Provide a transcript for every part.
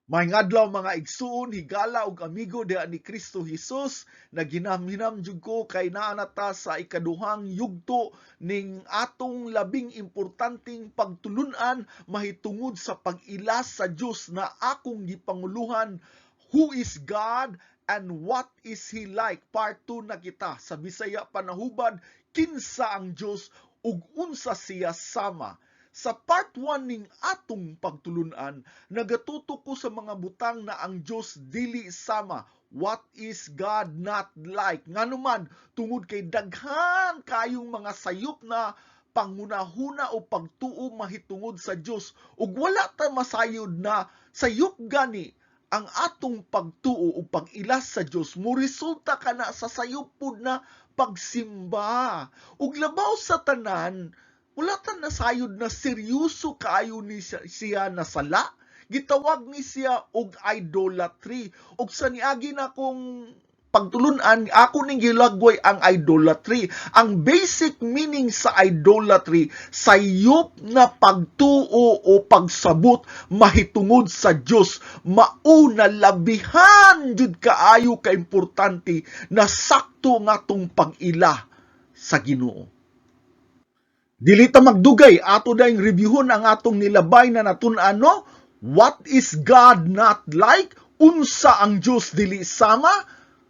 May ngadlaw mga igsuon, higala ug amigo diha ni Kristo Jesus, naginamhinam jud ko kay naa na ta sa ikaduhang yugto ning atong labing importanteng pagtulun-an mahitungod sa pag-ila sa Dios na akong gipanguluhan, Who is God and what is He like? Part 2 na kita. Sa Bisaya panahubad, kinsa ang Dios ug unsa siya sama. Sa part 1 ning atong pagtulunan, nagatuto ko sa mga butang na ang Diyos dili sama. What is God not like? Nganuman, tungod kay daghan kayong mga sayop na pangunahuna o pagtuo mahitungod sa Diyos. Ug wala ta masayod na sayop gani ang atong pagtuo o pag-ilas sa Diyos mo resulta kana sa sayop pud na pagsimba. Ug labaw sa tanan, wala ta nasayod na seryoso kaayo ni siya na sala. Gitawag ni siya og idolatry. Ug sa niagi na kong pagtulunan, ako ning gilagway ang idolatry. Ang basic meaning sa idolatry, sayop na pagtuo o pagsabot mahitungod sa Dios. Mao na labihan jud kaayo ka importante na sakto nga tong pag-ila sa Ginoo. Dili ta magdugay, ato dayong reviewon ang atong nilabay na natun-an, no? What is God not like? Unsa ang Diyos dili sama?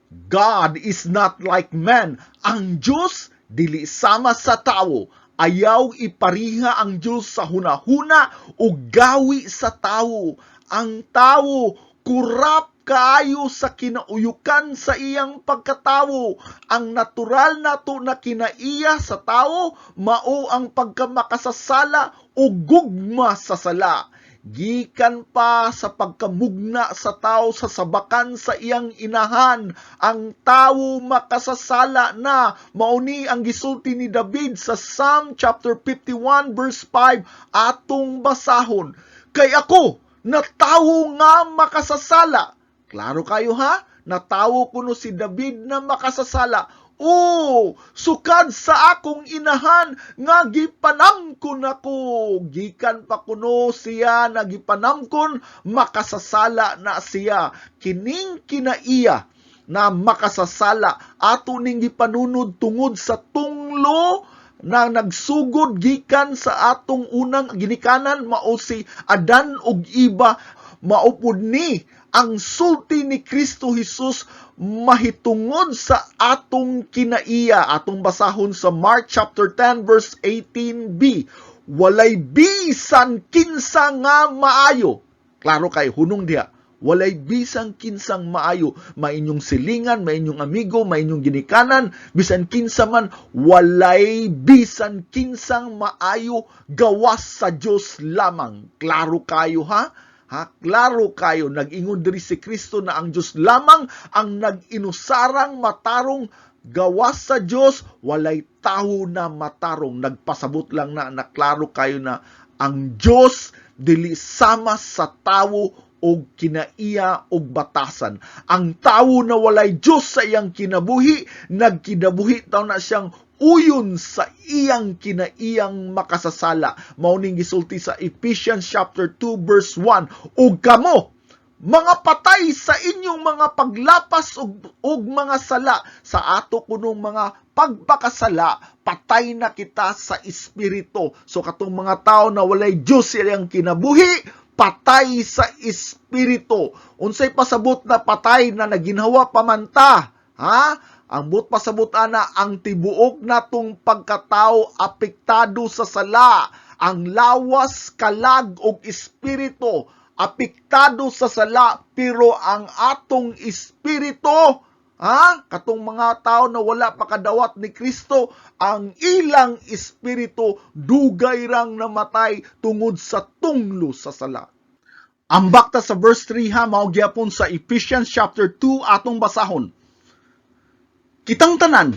God is not like man. Ang Diyos dili sama sa tao. Ayaw ipariha ang Diyos sa hunahuna o gawi sa tao. Ang tao kurap kaayo sa kinauyukan sa iyang pagkatawo. Ang natural nato na kinaiya sa tao, mao ang pagkamakasasala o gugma sa sala. Gikan pa sa pagkamugna sa tao sa sabakan sa iyang inahan, ang tao makasasala na. Mauni ang gisulti ni David sa Psalm chapter 51 verse 5 atong basahon. Kay ako, na tao nga makasasala. Klaro kayo ha? Natawo kuno si David na makasasala. Sukad sa akong inahan nga gipanamkon ako. Gikan pa kuno siya na gipanamkon, makasasala na siya. Kining kinaiya na makasasala ato ning gipanunod tungod sa tunglo na nagsugod gikan sa atong unang ginikanan, mao si Adan ug Eva. Maupod ni ang sulti ni Kristo Jesus mahitungod sa atong kinaiya. Atong basahon sa Mark chapter 10 verse 18b. Walay bisan kinsa nga maayo. Klaro kay hunong diha. Walay bisan kinsang maayo. Mainyong silingan, mainyong amigo, mainyong ginikanan, bisan kinsa man, walay bisan kinsang maayo gawas sa Dios lamang. Klaro kayo ha? Klaro kayo, nag-ingon diri si Kristo na ang Diyos lamang ang nag-inusarang matarong gawas sa Diyos, walay tawo na matarong. Nagpasabot lang na klaro kayo na ang Diyos dili sama sa tawo o kinaiya o batasan. Ang tawo na walay Diyos sa iyang kinabuhi, nagkinabuhi taw na siyang uyon sa iyang kinaiyang makasasala. Mauning gisulti sa Ephesians chapter 2 verse 1. Ug kamo, mga patay sa inyong mga paglapas ug mga sala, sa ato kunong mga pagpakasala, patay na kita sa espiritu. So katong mga tao na walay Diyos silang kinabuhi, patay sa espiritu. Unsay pasabot na patay na naginhawa pamanta? Ang but pasabot ana, ang tibuok natong pagkatao apektado sa sala. Ang lawas, kalag ug espiritu apektado sa sala, pero ang atong espiritu, katong mga tao na wala pakadawat ni Kristo, ang ilang espiritu dugay rang namatay tungod sa tunglo sa sala. Ambak ta sa verse 3 mao gyapon sa Ephesians chapter 2 atong basahon. Kitang tanan,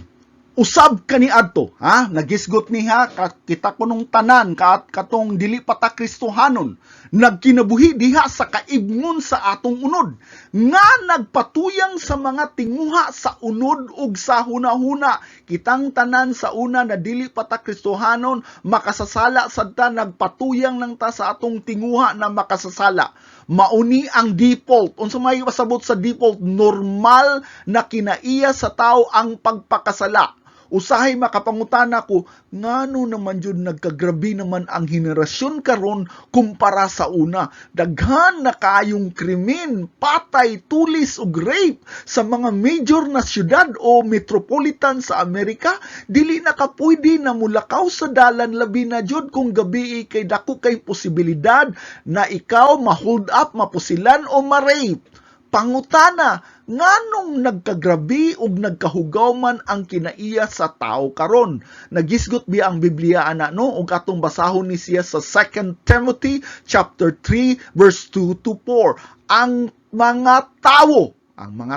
usab kaniadto, nagisgot niha kita kunong tanan katong dili pata Kristohanon, nagkinabuhi diha sa kaibngon sa atong unod, nga nagpatuyang sa mga tinguha sa unod ug sa hunahuna. Kitang tanan sa una na dili pata Kristohanon, makasasala sadta, nagpatuyang nang ta sa atong tinguha na makasasala. Mauni ang default. Unsa may pasabot sa default, normal na kinaiya sa tao ang pagpakasala. Usahay makapangutana ko, ngano naman yun nagkagrabe naman ang henerasyon karon kumpara sa una. Daghan na kayong krimen, patay, tulis ug rape sa mga major na syudad o metropolitan sa Amerika. Dili na ka pwede na mulakaw sa dalan, labi na jud kung gabi kay dako kay posibilidad na ikaw ma-hold up, mapusilan o ma-rape. Pangutana, nganong nagkagrabi ug nagkahugaw man ang kinaiya sa tao karon? Nagisgot biya ang Biblia ana no, ug atong basahon ni siya sa 2 Timothy chapter 3 verse 2 to 4. Ang mga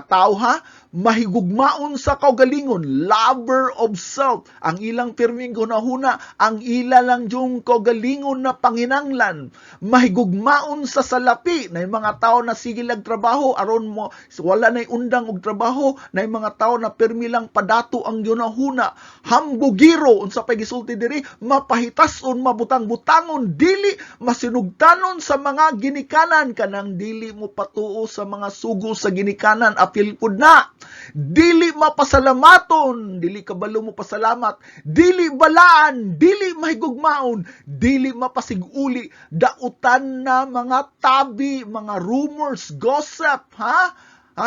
tao ha, mahigugmaon sa kaugalingon, lover of self. Ang ilang pirming hunahuna, ang ila lang yung kaugalingon na panginanglan. Mahigugmaon sa salapi, na yung mga tao na sigilag trabaho, aron mo, wala na undang og trabaho, na yung mga tao na pirmi lang padato ang hunahuna. Hambugiro, unsa pay gisulti diri, mapahitason, mabutang-butangon, dili masinugtanon sa mga ginikanan, kanang dili mo patuo sa mga sugo sa ginikanan, apil pud na. Dili mapasalamaton, dili kabalo mo pasalamat, dili balaan, dili mahigugmaon, dili mapasiguli, dautan na mga tabi, mga rumors, gossip,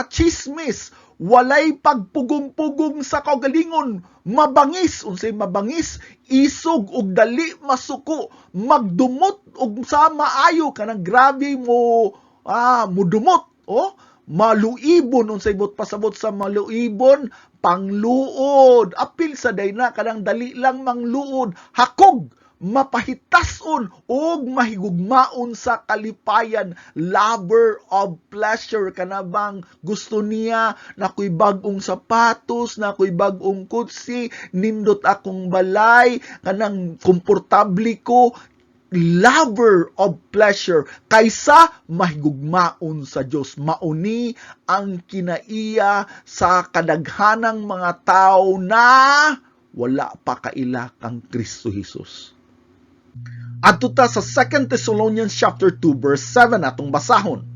chismis, walay pagpugong-pugong sa kaugalingon, mabangis, unsay mabangis, isog ug dali masuko, magdumot ug sa maayo, kanang grabe mo, mudumot, maluibon, unsay bot pasabot sa maluibon, pangluod, apil sa dayna, kanang dali lang mangluod, hakog, mapahitason, og mahigugmaon sa kalipayan, lover of pleasure, kanabang gusto niya, nakoy bagong sapatos, nakoy bagong kutsi, nindot akong balay, kanang komportable ko, lover of pleasure, kaysa mahigugmaon sa Diyos. Mauni ang kinaiya sa kadaghanang mga tao na wala pa kaila kang Kristo Jesus. Adto ta sa 2 Thessalonians chapter 2 verse 7 atong basahon.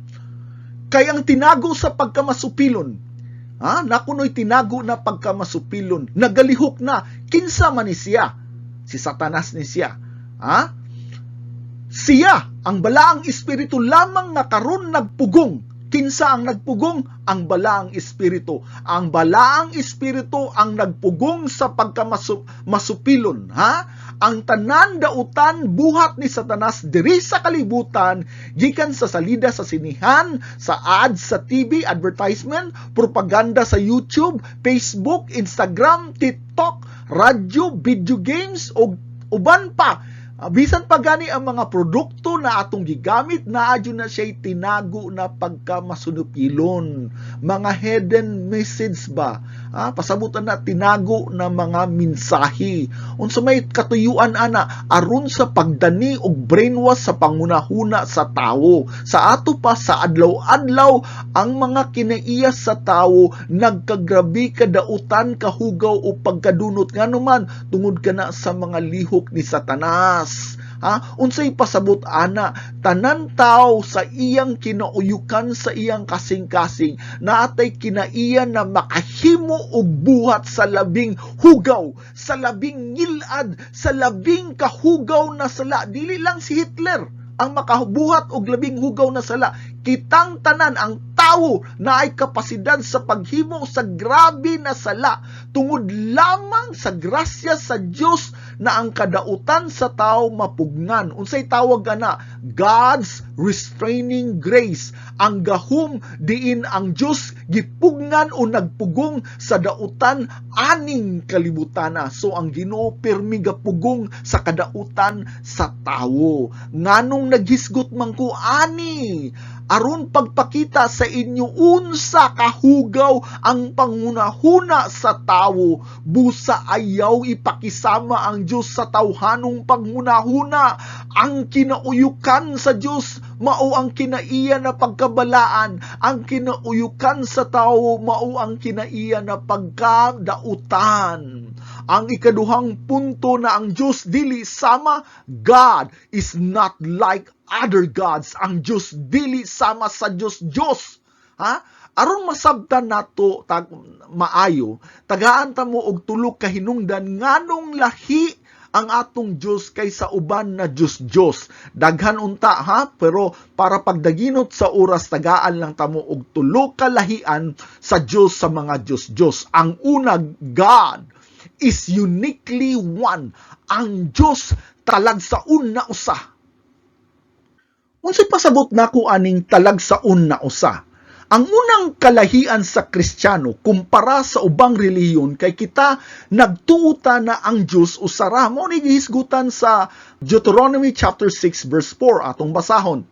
Kay ang tinago sa pagkamasupilon, nakunoy tinago na pagkamasupilon, nagalihok na, kinsa man ni siya? Si Satanas ni siya. Siya, ang balaang espiritu lamang nga karon nagpugong. Kinsa ang nagpugong? Ang balaang espiritu. Ang balaang espiritu ang nagpugong sa pagkamasupilon. Ang tanan dautan buhat ni Satanas diri sa kalibutan, gikan sa salida sa sinihan, sa ads sa TV, advertisement, propaganda sa YouTube, Facebook, Instagram, TikTok, radyo, video games, o uban pa. Bisan pa gani ang mga produkto na atong gigamit, naadyo na siya'y tinago na pagkamasunupilon. Mga hidden message ba? Pasabutan na tinago na mga mensahe. Unsa may katuyuan ana, aron sa pagdani og brainwash sa pangunahuna sa tawo. Sa ato pa sa adlaw-adlaw, ang mga kinaiya sa tawo nagkagrabi kadautan, kahugaw o pagkadunot nganuman tungod kana sa mga lihok ni Satanas. Unsay pasabot ana, tanan tao sa iyang kinauyukan, sa iyang kasing-kasing, naatay kinaiya na makahimo og buhat sa labing hugaw, sa labing ngilad, sa labing kahugaw na sala. Dili lang si Hitler ang makabuhat og labing hugaw na sala. Kitang tanan, ang tao na ay kapasidad sa paghimo sa grabe na sala tungod lamang sa grasya sa Dios na ang kadautan sa tao mapugnan. Unsay tawag ana? God's restraining grace. Ang gahom diin ang Dios gipugnan o nagpugong sa dautan aning kalibutana. So ang Ginoo pirmi gapugong sa kadautan sa tawo. Nganong naghisgot man ko ani? Aron pagpakita sa inyo unsa kahugaw ang pangunahuna sa tawo, busa ayaw ipakisama ang Dios sa tawhanong pangunahuna. Ang kinauyukan sa Dios mao ang kinaiya na pagkabalaan, ang kinauyukan sa tawo mao ang kinaiya na pagkadautan. Ang ikaduhang punto na ang Diyos dili sama, God is not like other gods. Ang Diyos dili sama sa Diyos. Ha? Aron masabtan nato maayo, tagaan ta mo og tulo ka hinungdan nganong lahi ang atong Diyos kaysa uban na Diyos. Daghan unta ha, pero para pagdaginot sa oras tagaan lang tamo og tulo ka lahian sa Diyos sa mga Diyos. Ang una, God is uniquely one. Ang Diyos talagsaon na usa. Unsay pasabot nako aning talagsaon na usa? Ang unang kalahian sa Kristiyano kumpara sa ubang relihiyon kay kita nagtuuta na ang Diyos usara. Mao ni gihisgutan sa Deuteronomy chapter 6 verse 4 atong basahon.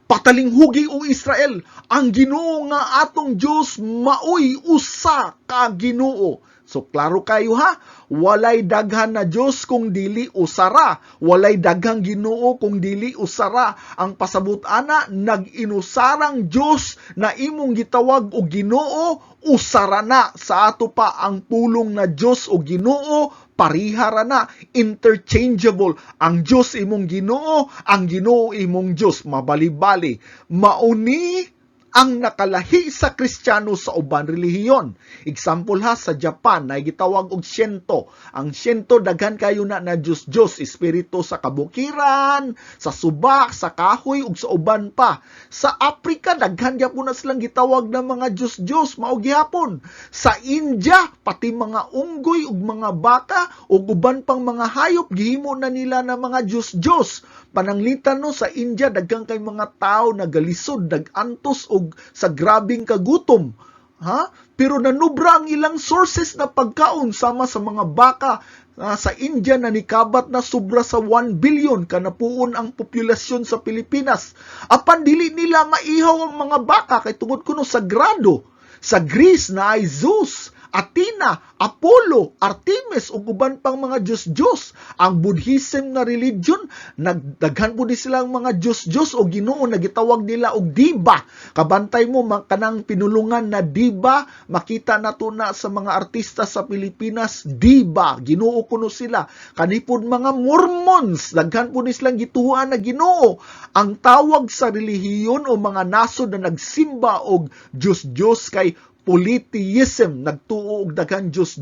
Patalinghugi o Israel, ang Ginoo nga atong Diyos maoy usa ka Ginoo. So klaro kayo ha, walay daghan na Diyos kung dili usara, walay daghang Ginoo kung dili usara. Ang pasabot ana, nag-inusarang Diyos na imong gitawag og Ginoo, usara na. Sa ato pa ang pulong na Diyos o Ginoo, parihara na, interchangeable. Ang Diyos imong Ginoo, ang Ginoo imong Diyos, mabali-bali. Mauni ang nakalahi sa Kristiyano sa uban relihiyon. Example ha, sa Japan, na gitawag og Shinto. Ang Shinto, daghan kayo na Diyos, espiritu sa kabukiran, sa subak, sa kahoy, ug sa uban pa. Sa Africa, daghan gyapon na silang gitawag na mga Diyos, mao gihapon. Sa India, pati mga unggoy ug mga baka, ug uban pang mga hayop, gihimo na nila na mga Diyos. Pananglitan no, sa India, daghang kay mga tao nagalisod, nagantos og sa grabing kagutom. Ha? Pero nanubra ang ilang sources na pagkaon sama sa mga baka. Sa India na nikabat na sobra sa 1 billion kanapuon ang populasyon sa Pilipinas. Apan dili nila maihaw ang mga baka kay tungod kuno sagrado. Sa Greece na ay Zeus, Athena, Apollo, Artemis ug uban pang mga Diyos. Ang Buddhism na religion, nagdaghan po di silang mga Diyos o Ginoo na gitawag nila og diba. Kabantay mo kanang pinulungan na diba, makita nato na sa mga artista sa Pilipinas, diba, Ginoo kuno sila. Kanipod mga Mormons, daghan po ni silang gituhan na Ginoo. Ang tawag sa relihiyon o mga nasod na nagsimba og Diyos kay polytheism, nagtuo og daghang Diyos.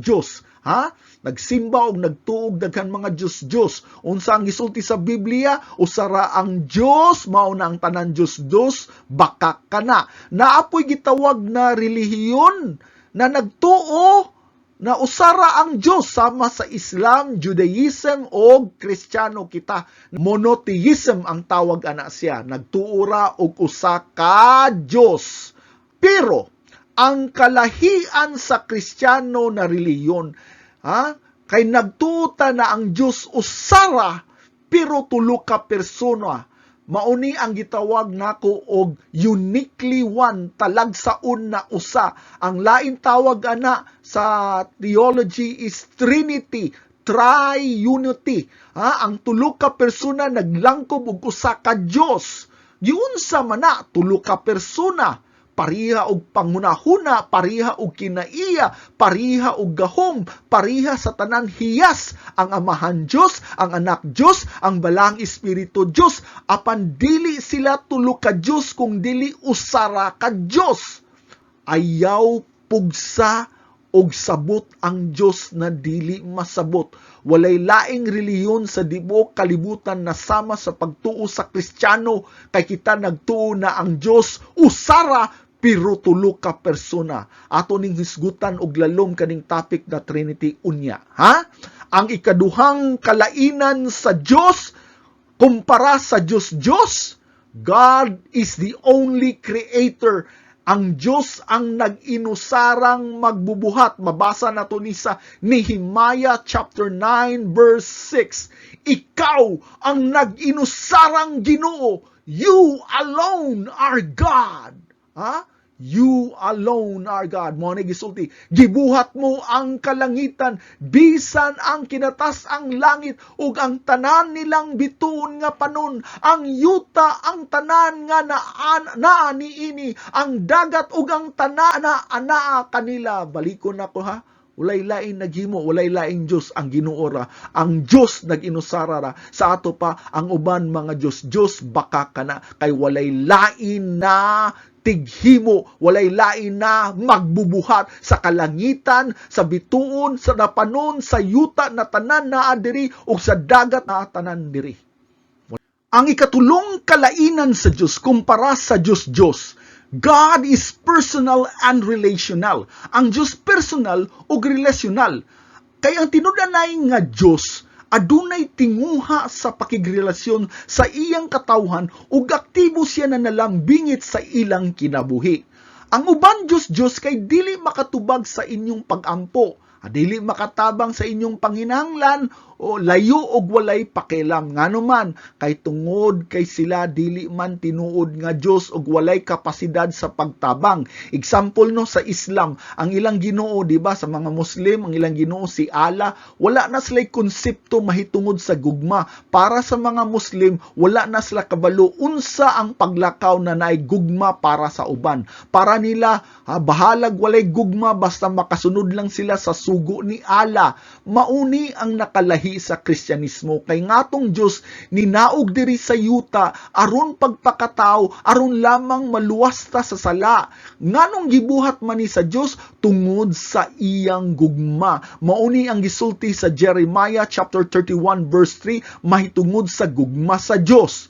Ha? Nagsimba og nagtuo og daghang mga Diyos. Unsa ang gisulti sa Biblia? Usara ang Diyos, mao na ang tanan Diyos, baka kana. Naapoy gitawag na relihiyon na nagtuo na usara ang Diyos sama sa Islam, Judaism o Kristiyano kita. Monotheism ang tawag ana siya. Nagtuura og usa ka Diyos. Pero ang kalahian sa Kristiyano na reliyon, kay nagtuta na ang Diyos usara, pero tulo ka persona. Mauni ang gitawag nako og uniquely one, talagsaon na usa. Ang lain tawag ana sa theology is Trinity, Triunity. Ang tulo ka persona naglangkob og usa ka Diyos. Giunsa man na tulo ka persona, pariha og pangunahuna, pariha og kinaiya, pariha og gahom, pariha sa tanan hiyas, ang Amahan Diyos, ang Anak Diyos, ang Balang Espiritu Diyos, apan dili sila tulo ka Diyos kung dili usara ka Diyos. Ayaw pugsa og sabot ang Diyos na dili masabot. Walay laing reliyon sa tibuok kalibutan na sama sa pagtuo sa Kristiyano, kay kita nagtuo na ang Diyos usara pero tulo ka persona. Ato ning hisgutan og lalom kaning topic na Trinity unya. Ang ikaduhang kalainan sa Diyos kumpara sa Diyos, God is the only creator. Ang Diyos ang nag-inusarang magbubuhat. Mabasa nato ni sa Nehemiah chapter 9 verse 6. Ikaw ang nag-inusarang Ginoo. You alone are God. You alone are God. Mo ni gisulti, gibuhat mo ang kalangitan, bisan ang kinatas ang langit ug ang tanan nilang bituon nga panon, ang yuta, ang tanan nga naa niini, ang dagat ug ang tanan na anaa kanila. Balikon nako ha. Walay lain naghimo, walay laing Dios ang Ginoo ra. Ang Dios nag-inusara ra. Sa ato pa ang uban mga Dios baka kana kay walay lain na tighimo, walay lain na magbubuhat sa kalangitan, sa bituon, sa napanon, sa yuta na tanan naa diri ug sa dagat na tanan diri. Ang ikatulong kalainan sa Dios kumpara sa Dios, God is personal and relational. Ang Diyos personal o relational. Kaya ang tinudanay nga Diyos, adunay tinguha sa pakigrelasyon sa iyang katawhan ug aktibo siya na nalambingit sa ilang kinabuhi. Ang uban Diyos kay dili makatubag sa inyong pag-ampo, dili makatabang sa inyong panginahanglan o layo og walay pakialam. Nganuman kay tungod kay sila dili man tinuod nga Dios og walay kapasidad sa pagtabang. Example no sa Islam, ang ilang Ginoo, di ba, sa mga Muslim ang ilang Ginoo si Allah, wala na sila konsepto mahitungod sa gugma. Para sa mga Muslim, wala na sila kabalo unsa ang paglakaw na naay gugma para sa uban. Para nila bahalag walay gugma basta makasunod lang sila sa sugo ni Allah. Mauni ang nakalahi sa Kristyanismo kay ngatong Dios ninaog diri sa yuta aron pagpakatao, aron lamang maluwasta sa sala. Nganong gibuhat man ni sa Dios tungod sa iyang gugma. Mauni ang gisulti sa Jeremiah chapter 31 verse 3, mahitungod sa gugma sa Dios.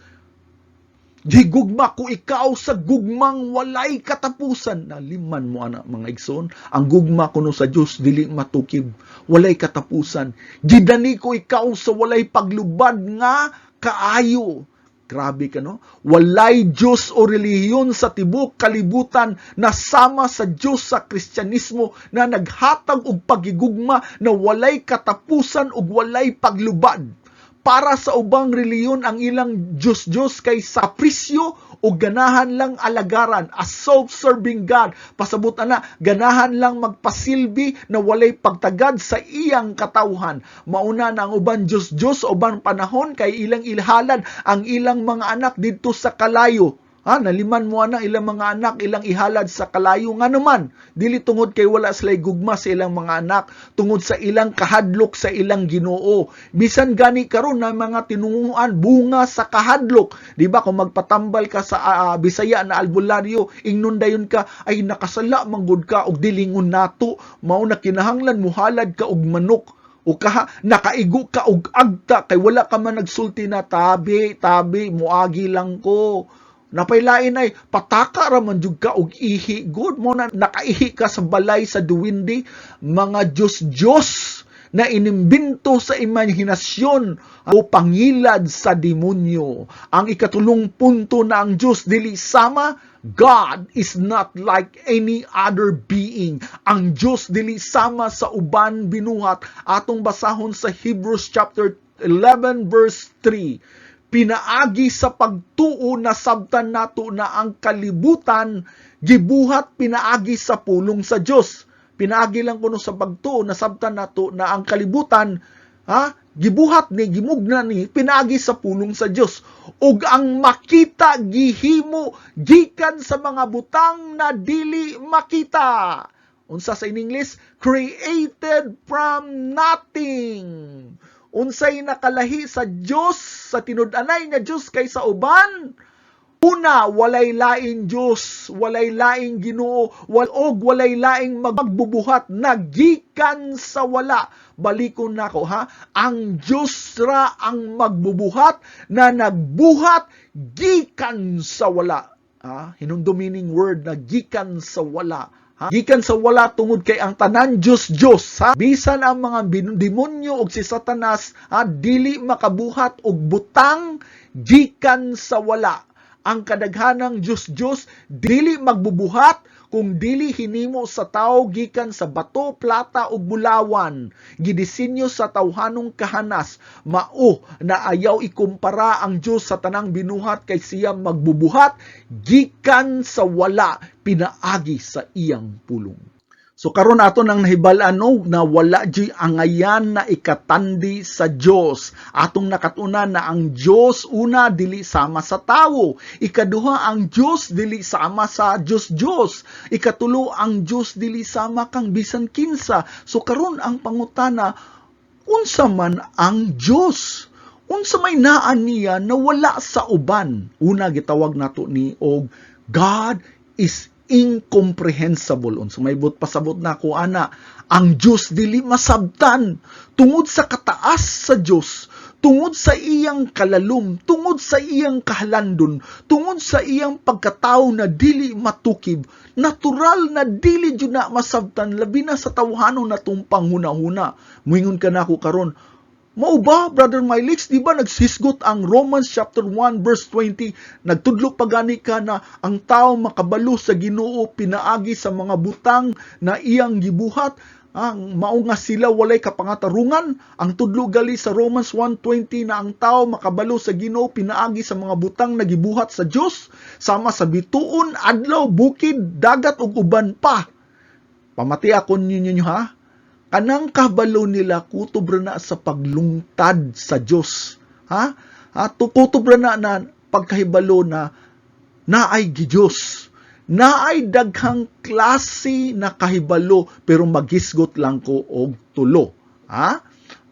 Gigugma ko ikaw sa gugmang walay katapusan. Naliman mo ana mga igsoon. Ang gugma kuno sa Dios dili matukib, walay katapusan. Gidani ko ikaw sa walay paglubad nga kaayo. Grabe ka no? Walay Diyos o relihiyon sa tibok kalibutan na sama sa Diyos sa Kristyanismo na naghatag og pagigugma na walay katapusan ug walay paglubad. Para sa ubang reliyon ang ilang Diyos kay sa prisyo o ganahan lang alagaran, a self-serving God. Pasabot na ganahan lang magpasilbi na walay pagtagad sa iyang katawhan. Mauna na ang uban Diyos uban panahon kay ilang ilhalad ang ilang mga anak didto sa kalayo. Naliman mo na ilang mga anak, ilang ihalad sa kalayo nga naman. Dili tungod kay wala sila'y gugma sa ilang mga anak, tungod sa ilang kahadlok sa ilang Ginoo. Bisan gani karon na mga tinunguan bunga sa kahadlok. Di ba kung magpatambal ka sa Bisaya na albularyo, ingnon dayon ka ay nakasala manggod ka og dilingon nato, mao na kinahanglan muhalad ka og manok. O nakaigo ka og agta kay wala ka man nagsulti na tabi, muagi lang ko. Napailain ay pataka raman jud ka og ihi good mo na nakaihi ka sa balay sa duwindi. Mga Diyos na inimbento sa imahinasyon o pangilad sa demonyo. Ang ikatulong punto na ang Diyos dili sama, God is not like any other being. Ang Diyos dili sama sa uban binuhat. Atong basahon sa Hebrews chapter 11 verse 3. Pinaagi sa pagtuo na sabtan nato na ang kalibutan gibuhat pinaagi sa pulong sa Dios. Pinaagi lang kuno sa pagtuo na sabtan nato na ang kalibutan gibuhat ni gimugna ni pinaagi sa pulong sa Dios. Ug ang makita gihimo gikan sa mga butang na dili makita. Unsa sa in English? Created from nothing. Unsay nakalahi sa Dios, sa tinud-anay nga Dios kaysa uban? Una, walay laing Dios, walay laing Ginoo, walay laing magbubuhat nagikan sa wala. Balikon nako ang Dios ra ang magbubuhat na nagbuhat gikan sa wala. Hinungdo meaning word na gikan sa wala. Gikan sa wala tungod kay ang tanan Diyos. Bisan ang mga demonyo og si Satanas, dili makabuhat og butang gikan sa wala. Ang kadaghanang Diyos dili magbubuhat kung dili hinimo sa tao gikan sa bato, plata ug bulawan. Gidisenyo sa tawhanong kahanas. Mao na ayaw ikumpara ang Dios sa tanang binuhat kay siya magbubuhat gikan sa wala, pinaagi sa iyang pulong. So karon ato nang nahibalaan no, na wala di angayan na ikatandi sa Dios. Atong nakatuna na ang Dios una dili sama sa tawo. Ikaduha ang Dios dili sama sa Dios. Ikatulo ang Dios dili sama kang bisan kinsa. So karon ang pangutana, unsa man ang Dios? Unsa may naan niya na wala sa uban? Una gitawag nato ni og God is incomprehensible. Unsa may but pasabot na ko ana, ang Dios dili masabtan tungod sa kataas sa Dios, tungod sa iyang kalalom, tungod sa iyang kahalandon, tungod sa iyang pagkatao na dili matukib, natural na dili jud na masabtan labi na sa tawhanon natong panghuna-huna. Moingon ka nako karon, mao ba, Brother Mylix, di ba nagsisgot ang Romans chapter 1 verse 20, nagtudlo pa gani ka na ang tao makabalo sa Ginoo pinaagi sa mga butang na iyang gibuhat, ang mao nga sila walay kapangatarungan. Ang tudlo gali sa Romans 1:20 na ang tao makabalo sa Ginoo pinaagi sa mga butang na gibuhat sa Dios, sama sa bituon, adlaw, bukid, dagat ug uban pa. Pamatiakon ninyo ha, kanang kabalo nila kutob na sa paglungtad sa Dios. Ha? Kutob na pagkahibalo na naay Diyos. Naay daghang klase na kahibalo pero maghisgot lang ko og tulo. Ha?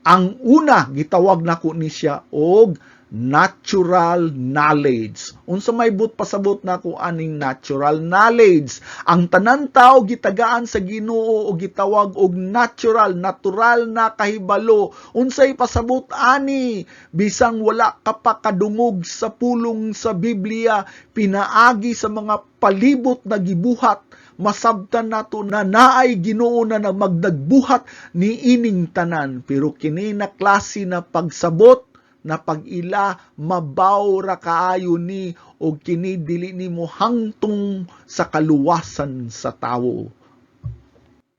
Ang una gitawag nako ni siya og natural knowledge. Unsa may but pasabot nako aning natural knowledge? Ang tanan tawo gitagaan sa Ginoo o gitawag og natural na kahibalo. Unsay pasabot ani? Bisang wala ka pa kadungog sa pulong sa Biblia, pinaagi sa mga palibot na gibuhat, masabtan nato na naay Ginoo na magdagbuhat ni ining tanan. Pero kini na klase na pagsabot na pag-ila mabaw ra kaayo ni og kini dili nimo hangtong sa kaluwasan sa tawo.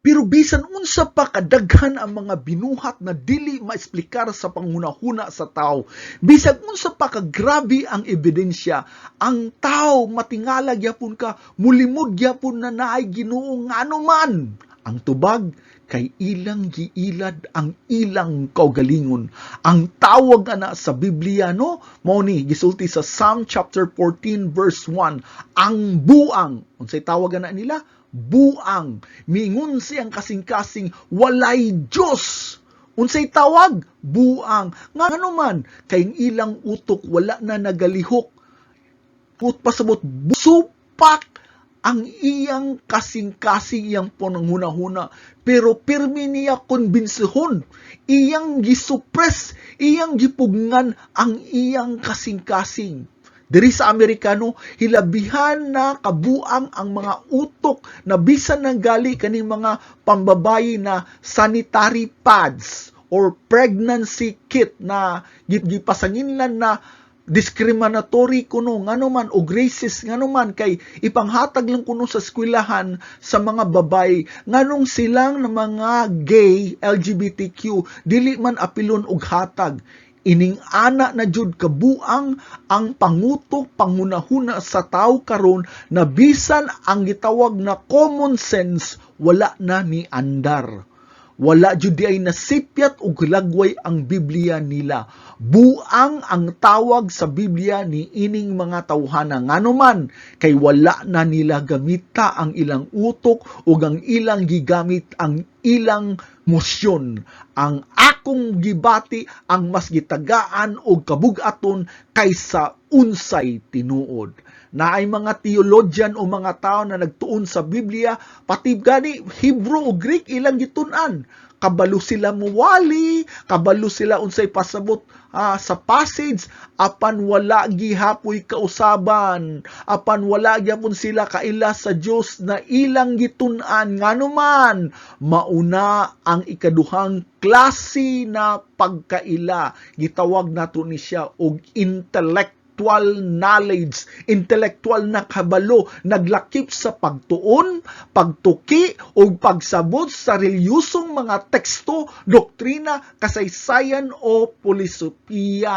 Pero bisan unsa pa kadaghan ang mga binuhat na dili maesplikar sa panghunahuna sa tao, bisan unsa pa kagrabe ang ebidensya, ang tao matingala gyapon ka, mulimod gyapon na naay Ginoo ngano man. Ang tubag kay ilang giilad ang ilang kaugalingon. Ang tawag ana sa Biblia no, mao ni gisulti sa Psalm chapter 14 verse 1, ang buang. Unsay tawag ana nila? Buang. Mingon siyang kasing-kasing walay Dios. Unsay tawag? Buang. Ngano man kay ilang utok wala na nagalihok. Put pasabot supak ang iyang kasing-kasing, iyang pananghuna-huna, pero pirmi niya konbinsihon, iyang gisupres, iyang gipugngan ang iyang kasing-kasing. Diri sa Amerikano, hilabihan na kabuang ang mga utok na bisan nang gali kaning mga pambabayi na sanitary pads or pregnancy kit na gipasanginlan na discriminatory kuno ngano man o racist ngano man kay ipanghatag lang kuno sa eskwelahan sa mga babay nganong silang na mga gay LGBTQ dili man apilon og hatag. Ining ana na jud kabuang ang pangutok panghunahuna sa tawo karon na bisan ang gitawag na common sense wala na ni andar. Wala jud di ay nasipyat og lagway ang Biblia nila. Buang ang tawag sa Biblia ni ining mga tawhana ngano man kay wala na nila gamita ang ilang utok ug ang ilang gigamit ang ilang mosyon. Ang akong gibati ang mas gitagaan og kabug-aton kaysa unsay tinuod. Naay mga theologian o mga tao na nagtuon sa Biblia, pati gani Hebrew o Greek ilang gitun-an. Kabalo sila muwali, kabalo sila unsay pasabot sa passage, apan wala gihapoy kausaban, apan wala gyapon sila kaila sa Dios na ilang gitun-an ngano man mauna ang ikaduhang klase na pagkaila. Gitawag nato ni siya og knowledge, intellectual na kabalo, naglakip sa pagtuon, pagtuki, o pagsabot sa reliyosong mga teksto, doktrina, kasaysayan o filosofiya.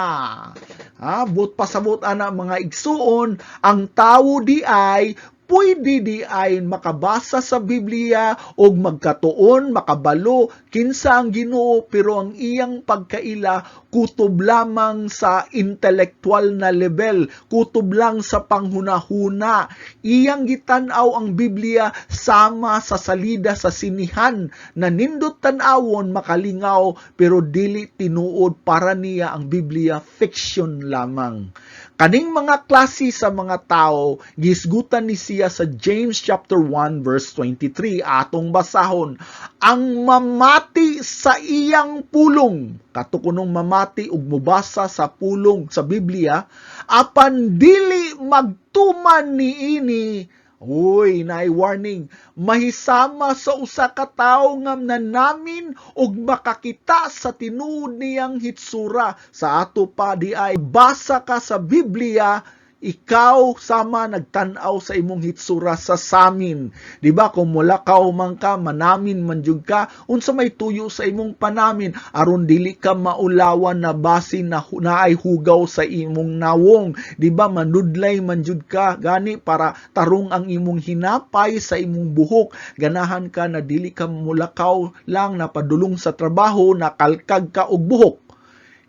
But pasabot ana mga igsuon, ang tao di ay pwede di ay makabasa sa Biblia o magkatuon, makabalo, kinsa ang Ginoo, pero ang iyang pagkaila kutob lamang sa intelektual na level, kutob lang sa panghunahuna. Iyang gitan-aw ang Biblia sama sa salida sa sinihan, na nindot tan-awon makalingaw, pero dili tinuod. Para niya ang Biblia fiction lamang. Kaning mga klase sa mga tao, gisgutan ni siya sa James chapter 1 verse 23, atong basahon, ang mamati sa iyang pulong, katukunong mamati ug mubasa sa pulong sa Biblia, apan dili magtuman niini. Uy, naay warning, mahisama sa usa ka tawo nga nanamin og makakita sa tinuod niyang hitsura. Sa ato pa di ay basa ka sa Biblia, ikaw sama nagtan-aw sa imong hitsura sa samin. Di ba kung mulakaw man ka, manamin man jud ka, unsa may tuyo sa imong panamin, aron dili ka maulawan na basin na naay hugaw sa imong nawong. Di ba manudlay man jud ka, gani para tarong ang imong hinapay sa imong buhok. Ganahan ka na dili ka mulakaw lang na padulong sa trabaho, nakalkag ka og buhok.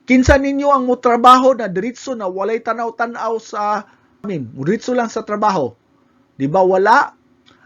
Kinsa ninyo ang motrabaho na diretso na walay tanaw-tanaw sa amin, diretso lang sa trabaho. Di ba wala?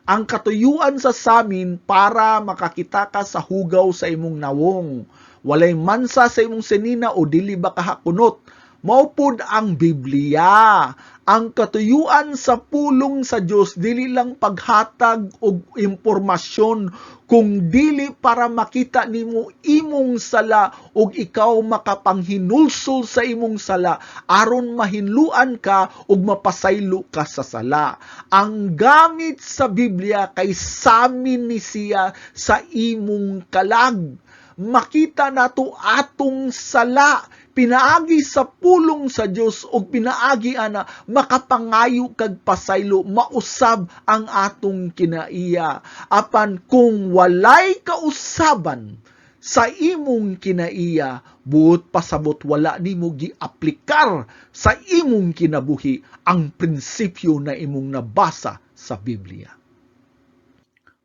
Ang katuyuan sa samin para makakita ka sa hugaw sa imong nawong. Walay mansa sa imong senina o dili ba kahakunot. Maupod ang Biblia. Ang katuyuan sa pulong sa Dios dili lang paghatag og impormasyon, kung dili para makita nimo imong sala ug ikaw makapanghinulsol sa imong sala aron mahinluan ka ug mapasaylo ka sa sala. Ang gamit sa Biblia kay samin ni siya sa imong kalag. Makita nato atong sala, pinaagi sa pulong sa Dios ug pinaagi ana makapangayo kag pasaylo, mausab ang atong kinaiya. Apan kung walay kausaban sa imong kinaiya, buot pasabot wala nimo giaplikar sa imong kinabuhi ang prinsipyo na imong nabasa sa Biblia.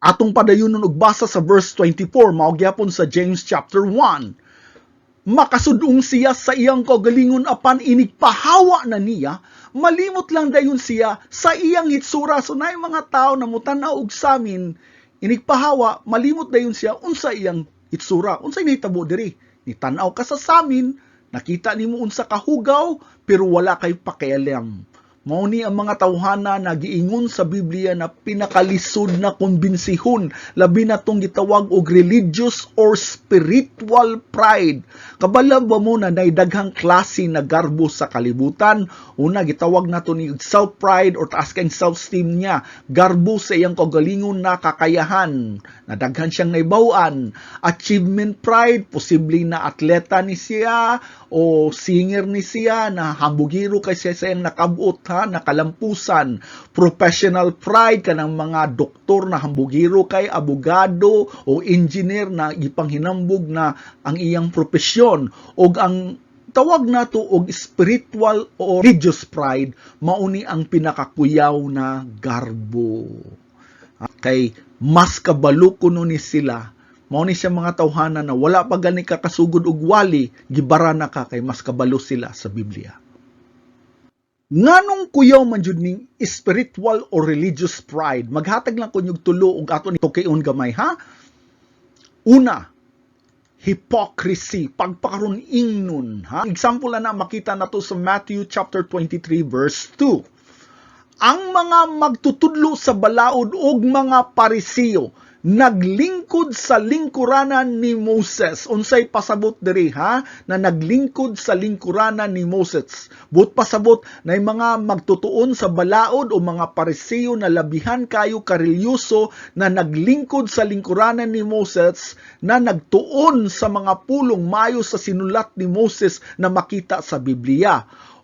Atong padayunon og basa sa verse 24, mao gyapon sa James chapter 1. Makasudong siya sa iyang kagalingon apan inigpahawa na niya, malimot lang dayon siya sa iyang hitsura. So naay mga tao na mutanaw og samin, inigpahawa, malimot dayon siya unsa iyang hitsura. Unsay nahitabo diri? Nitanaw ka sa samin, nakita nimo unsa ka hugaw, pero wala kay pakialam. Mao ni ang mga tawhana na giingon sa Biblia na pinakalisod na kumbensihon, labi na tong gitawag og religious or spiritual pride. Kabala ba mo na daghang klase na garbo sa kalibutan? Una, gitawag nato ni self-pride or taas kang self-esteem niya. Garbo sa iyang kagalingon na kakayahan, na daghan siyang naibawan. Achievement pride, posible na atleta ni siya o singer ni siya, na hambugiro kay siya sa iyang nakabot, nakalampusan. Professional pride, kanang mga doktor na hambugiro kay abogado o engineer na ipanghinambog na ang iyang profesyon. O ang tawag nato og spiritual o religious pride, mauni ang pinakakuyaw na garbo. Kay mas kabalo kuno ni sila, mao ni siya mga tawhana na wala pa gani ka kasugod og wali, gibara na ka kay mas kabalo sila sa Biblia. Nganong kuyaw man jud ning spiritual or religious pride? Maghatag lang ko nyug tulo og ato ni tukion gamay ha. Una, hypocrisy, pagpakaron ingnon ha. Example na makita nato sa Matthew chapter 23 verse 2. Ang mga magtutudlo sa balaod og mga Pariseo naglingkod sa lingkuranan ni Moses. Unsay pasabot diri ha? Na naglingkod sa lingkuranan ni Moses. But pasabot na mga magtutuon sa balaod o mga Pariseo na labihan kayo karelyoso na naglingkod sa lingkuranan ni Moses, na nagtuon sa mga pulong mayo sa sinulat ni Moses na makita sa Biblia.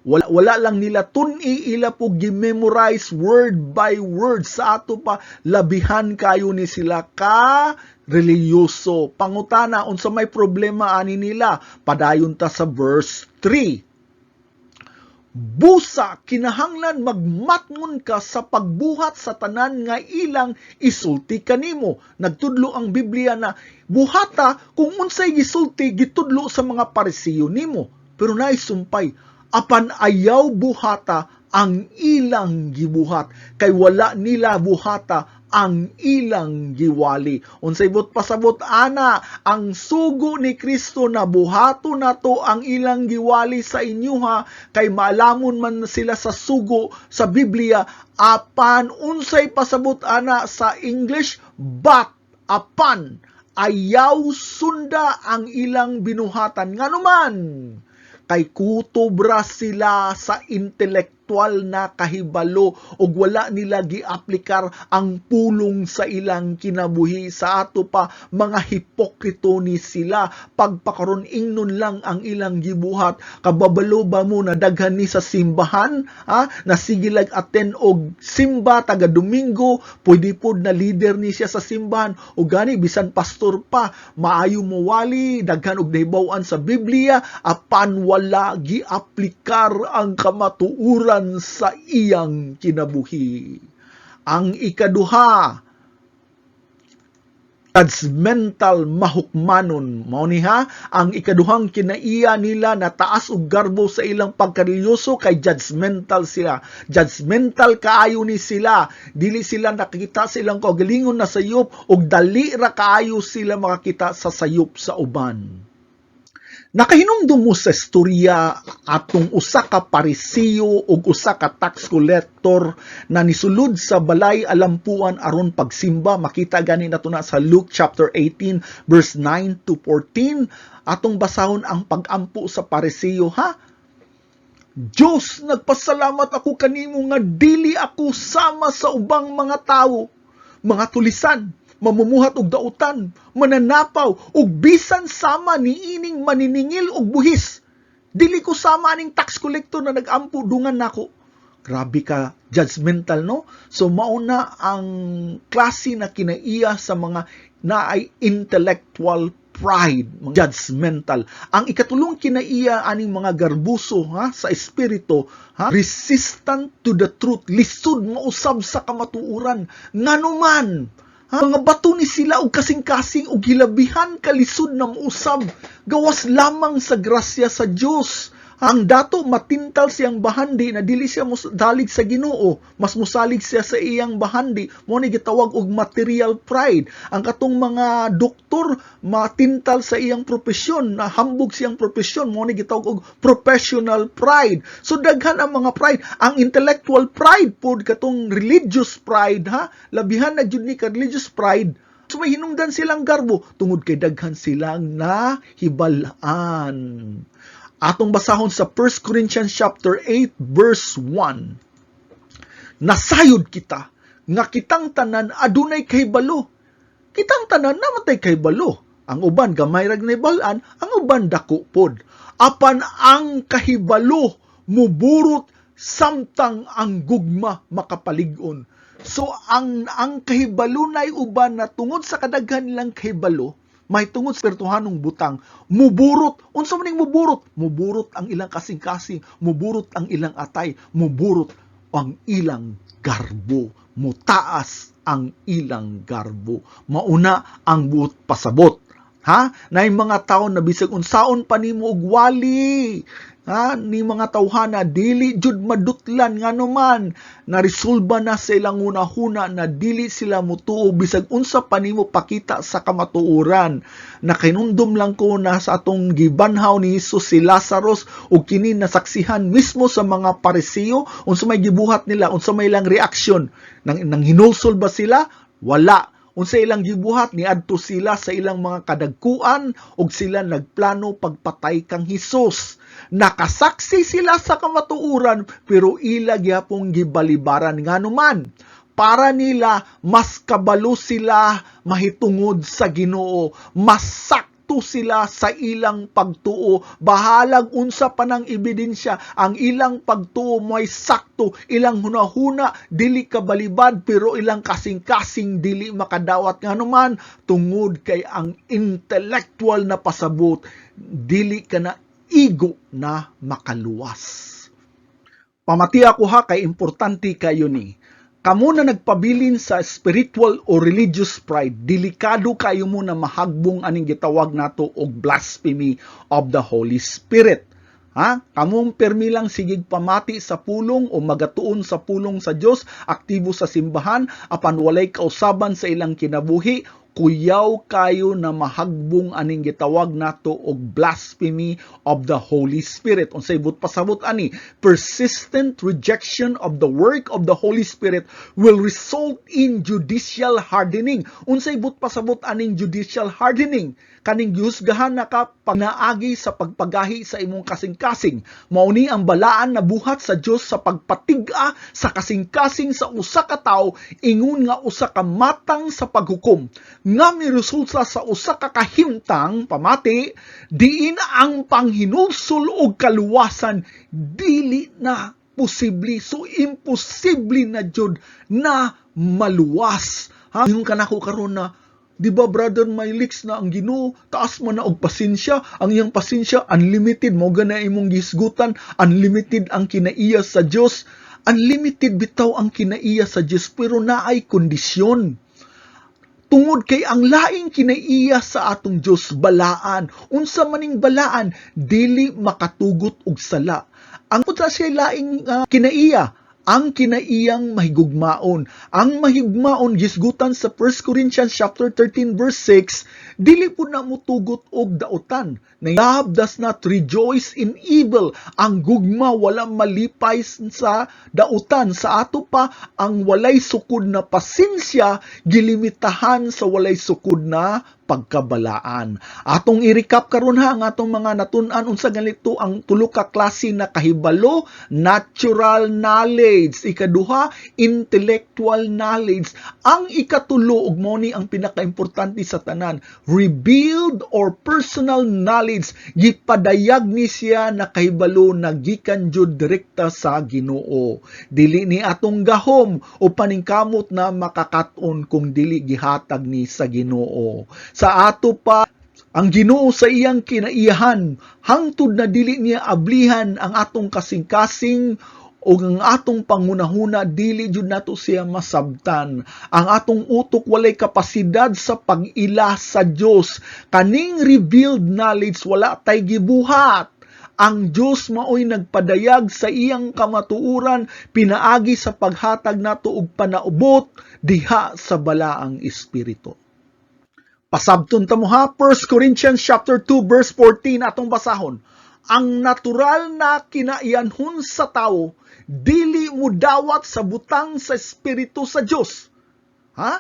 Wala lang nila tun-i, ila po gi-memorize word by word. Sa ato pa, labihan kayo ni sila ka reliyoso. Pangutana, unsa may problema ani nila? Padayon ta sa verse 3. busa kinahanglan magmatngon ka sa pagbuhat sa tanan nga ilang isulti kanimo. Nagtudlo ang Biblia na buhata kung unsay gisulti gitudlo sa mga Parisiyo nimo. Pero naisumpay, apan ayaw buhata ang ilang gibuhat, kay wala nila buhata ang ilang giwali. Unsay but pasabot ana, ang sugo ni Kristo na buhato nato ang ilang giwali sa inyuha, kay maalamon man sila sa sugo sa Biblia, apan unsay pasabot ana sa English, but apan ayaw sunda ang ilang binuhatan. Nganuman, kay kutobra sila sa intelektual na kahibalo ug wala nila giaplikar ang pulong sa ilang kinabuhi. Sa ato pa, mga hipokrito ni sila, pagpakaron ingnon lang ang ilang gibuhat. Kababalo ba mo na daghan ni sa simbahan, na sige lag attend og simba taga Domingo, pwede pod na leader ni siya sa simbahan, o gani bisan pastor pa, maayo mo wali, daghan og nahibaw-an sa Biblia, apan wala giaplikar ang kamatuuran sa iyang kinabuhi. Ang ikaduha, judgmental mahukmanon. Mao ni ang ikaduhang kinaiya nila na taas og garbo sa ilang pagkarelyoso, kay judgmental sila. Judgmental kaayo ni sila. Dili sila nakikita sa ilang kaugalingon na sayop, og dali ra kaayo sila makakita sa sayop sa uban. Nakahinumdum mo sa istorya atong usa ka Parisiyo ug usa ka tax collector na nisulod sa balay alampuan aron pagsimba. Makita gani nato na sa Luke chapter 18 verse 9 to 14. Atong basahon ang pag-ampo sa Parisiyo. Diyos, nagpasalamat ako kanimo nga dili ako sama sa ubang mga tawo, mga tulisan, mamumuhat og dautan, mananapaw, ug bisan sama ni ining maniningil og buhis. Dili ko sama aning tax collector na nag-ampo dungan nako. Grabe ka, judgmental, no? So mauna ang klase na kinaiya sa mga naay intellectual pride, judgmental. Ang ikatulong kinaiya aning mga garbuso sa espiritu, resistant to the truth, lisod mausab sa kamatuuran. Nganuman, mga bato ni sila og kasing-kasing og hilabihan kalisod na mausab, gawas lamang sa grasya sa Dios. Ang dato matintal siyang bahandi na dili siya dalig sa Ginoo, mas musalig siya sa iyang bahandi. Mo ni gitawag og material pride. Ang katong mga doktor matintal sa iyang profesyon, na hambog siyang profesyon, mo ni gitawag og professional pride. So daghan ang mga pride. Ang intellectual pride pod katong religious pride, labihan na jud ni ka religious pride. So may hinungdan silang garbo tungod kay daghan silang nahibalaan. Atong basahon sa 1 Corinthians chapter 8 verse 1. Nasayod kita nga kitang tanan adunay kahibalo. Kitang tanan namatay kahibalo. Ang uban gamay rag nahibalaan, ang uban dako pod. Apan ang kahibalo muburot samtang ang gugma makapalig-on. So ang kahibalo nay uban na tungod sa kadaghan nilang kahibalo, may tungod spirituhanong butang, muburot. Unsa man ning muburot? Muburot ang ilang kasing-kasing, muburot ang ilang atay, muburot ang ilang garbo, mutaas ang ilang garbo. Mauna ang buot pasabot. Nay mga tawo na bisag unsaon pa nimo og wali, ni mga tawhana dili jud madutlan nganuman naresolba na sa ilang hunahuna na dili sila mutuo bisag unsa pa nimo pakita sa kamatuoran. Nakinundom lang ko na sa atong gibanhaw ni Hesus si Lazarus ug kini nasaksihan mismo sa mga Parisiyo unsa may gibuhat nila, unsa may ilang reaksyon. Nang hinulsol ba sila? Wala. Unsa ilang gibuhat, niadto sila sa ilang mga kadagkuan ug sila nagplano pagpatay kang Hesus. Nakasaksi sila sa kamatuuran pero ila gyapon gibalibaran nganuman. Para nila mas kabalo sila mahitungod sa Ginoo, mas sakto sila sa ilang pagtuo. Bahalag unsa pa nang ebidensya, ang ilang pagtuo mo'y sakto, ilang hunahuna dili kabalibad pero ilang kasing-kasing dili makadawat nganuman tungod kay ang intellectual na pasabot dili ka na igo na makaluwas. Pamati ako ha, kay importante kayo ni. Kamo na nagpabilin sa spiritual o religious pride, delikado kayo mo na mahagbong aning gitawag nato og blasphemy of the Holy Spirit. Ha? Kamong permi lang sigig pamati sa pulong o magatuon sa pulong sa Dios, aktibo sa simbahan, apan walay kausaban sa ilang kinabuhi, kuyaw kayo na mahagbong aning gitawag nato og blasphemy of the Holy Spirit. Unsay but pasabot ani, persistent rejection of the work of the Holy Spirit will result in judicial hardening. Unsay but pasabot aning judicial hardening? Kaning giusgahan na ka pagnaagi sa pagpagahi sa imong kasing-kasing. Mauni ang balaan na buhat sa Dios sa pagpatig-a sa kasing-kasing sa usa ka tawo, ingon nga usa ka matang sa paghukom. Nga miresulta sa usa ka kahimtang pamati, diin ang panghinulsol og kaluwasan dili na posible. So imposible na jud na maluwas. Ha? Yung kanako karon na, di ba, Brother Mylix, na ang Ginoo taas man na og pasensya, ang iyang pasensya unlimited, mo gana imong gisgutan, unlimited ang kinaiya sa Dios, unlimited bitaw ang kinaiya sa Dios, pero naay kondisyon. Tungod kay ang laing kinaiya sa atong Dios balaan, unsa maning balaan, dili makatugot og sala. Ang puta siya laing kinaiya, ang kinaiyang mahigugmaon. Ang mahigugmaon gisgutan sa 1 Corinthians chapter 13 verse 6, dili po na mutugot og dautan. Na love does not rejoice in evil. Ang gugma wala malipay sa dautan. Sa ato pa, ang walay sukod na pasensya gilimitahan sa walay sukod na pagkabalaan. Atong i-recap karon ha ang atong mga natun-an unsa ganito ang tulo ka klase na kahibalo, natural knowledge, ikaduha intellectual knowledge, ang ikatulo ug mao ni ang pinakaimportante sa tanan, revealed or personal knowledge, gipadayag ni siya na kahibalo na gikan jud direkta sa Ginoo. Dili ni atong gahom o paningkamot na makakaton kung dili gihatag ni sa Ginoo. Sa ato pa, ang Ginoo sa iyang kinaiyahan, hangtod na dili niya ablihan ang atong kasing-kasing o ang atong pangunahuna, dili jud nato siya masabtan. Ang atong utok walay kapasidad sa pag-ila sa Dios. Kaning revealed knowledge wala tay gibuhat. Ang Dios maoy nagpadayag sa iyang kamatuoran, pinaagi sa paghatag nato og panaubot diha sa balaang espiritu. Pasabton ta mo ha, 1 Corinthians chapter 2 verse 14 atong basahon. Ang natural na kinaiyanhon sa tawo dili mo dawat sa butang sa espiritu sa Dios. Ha?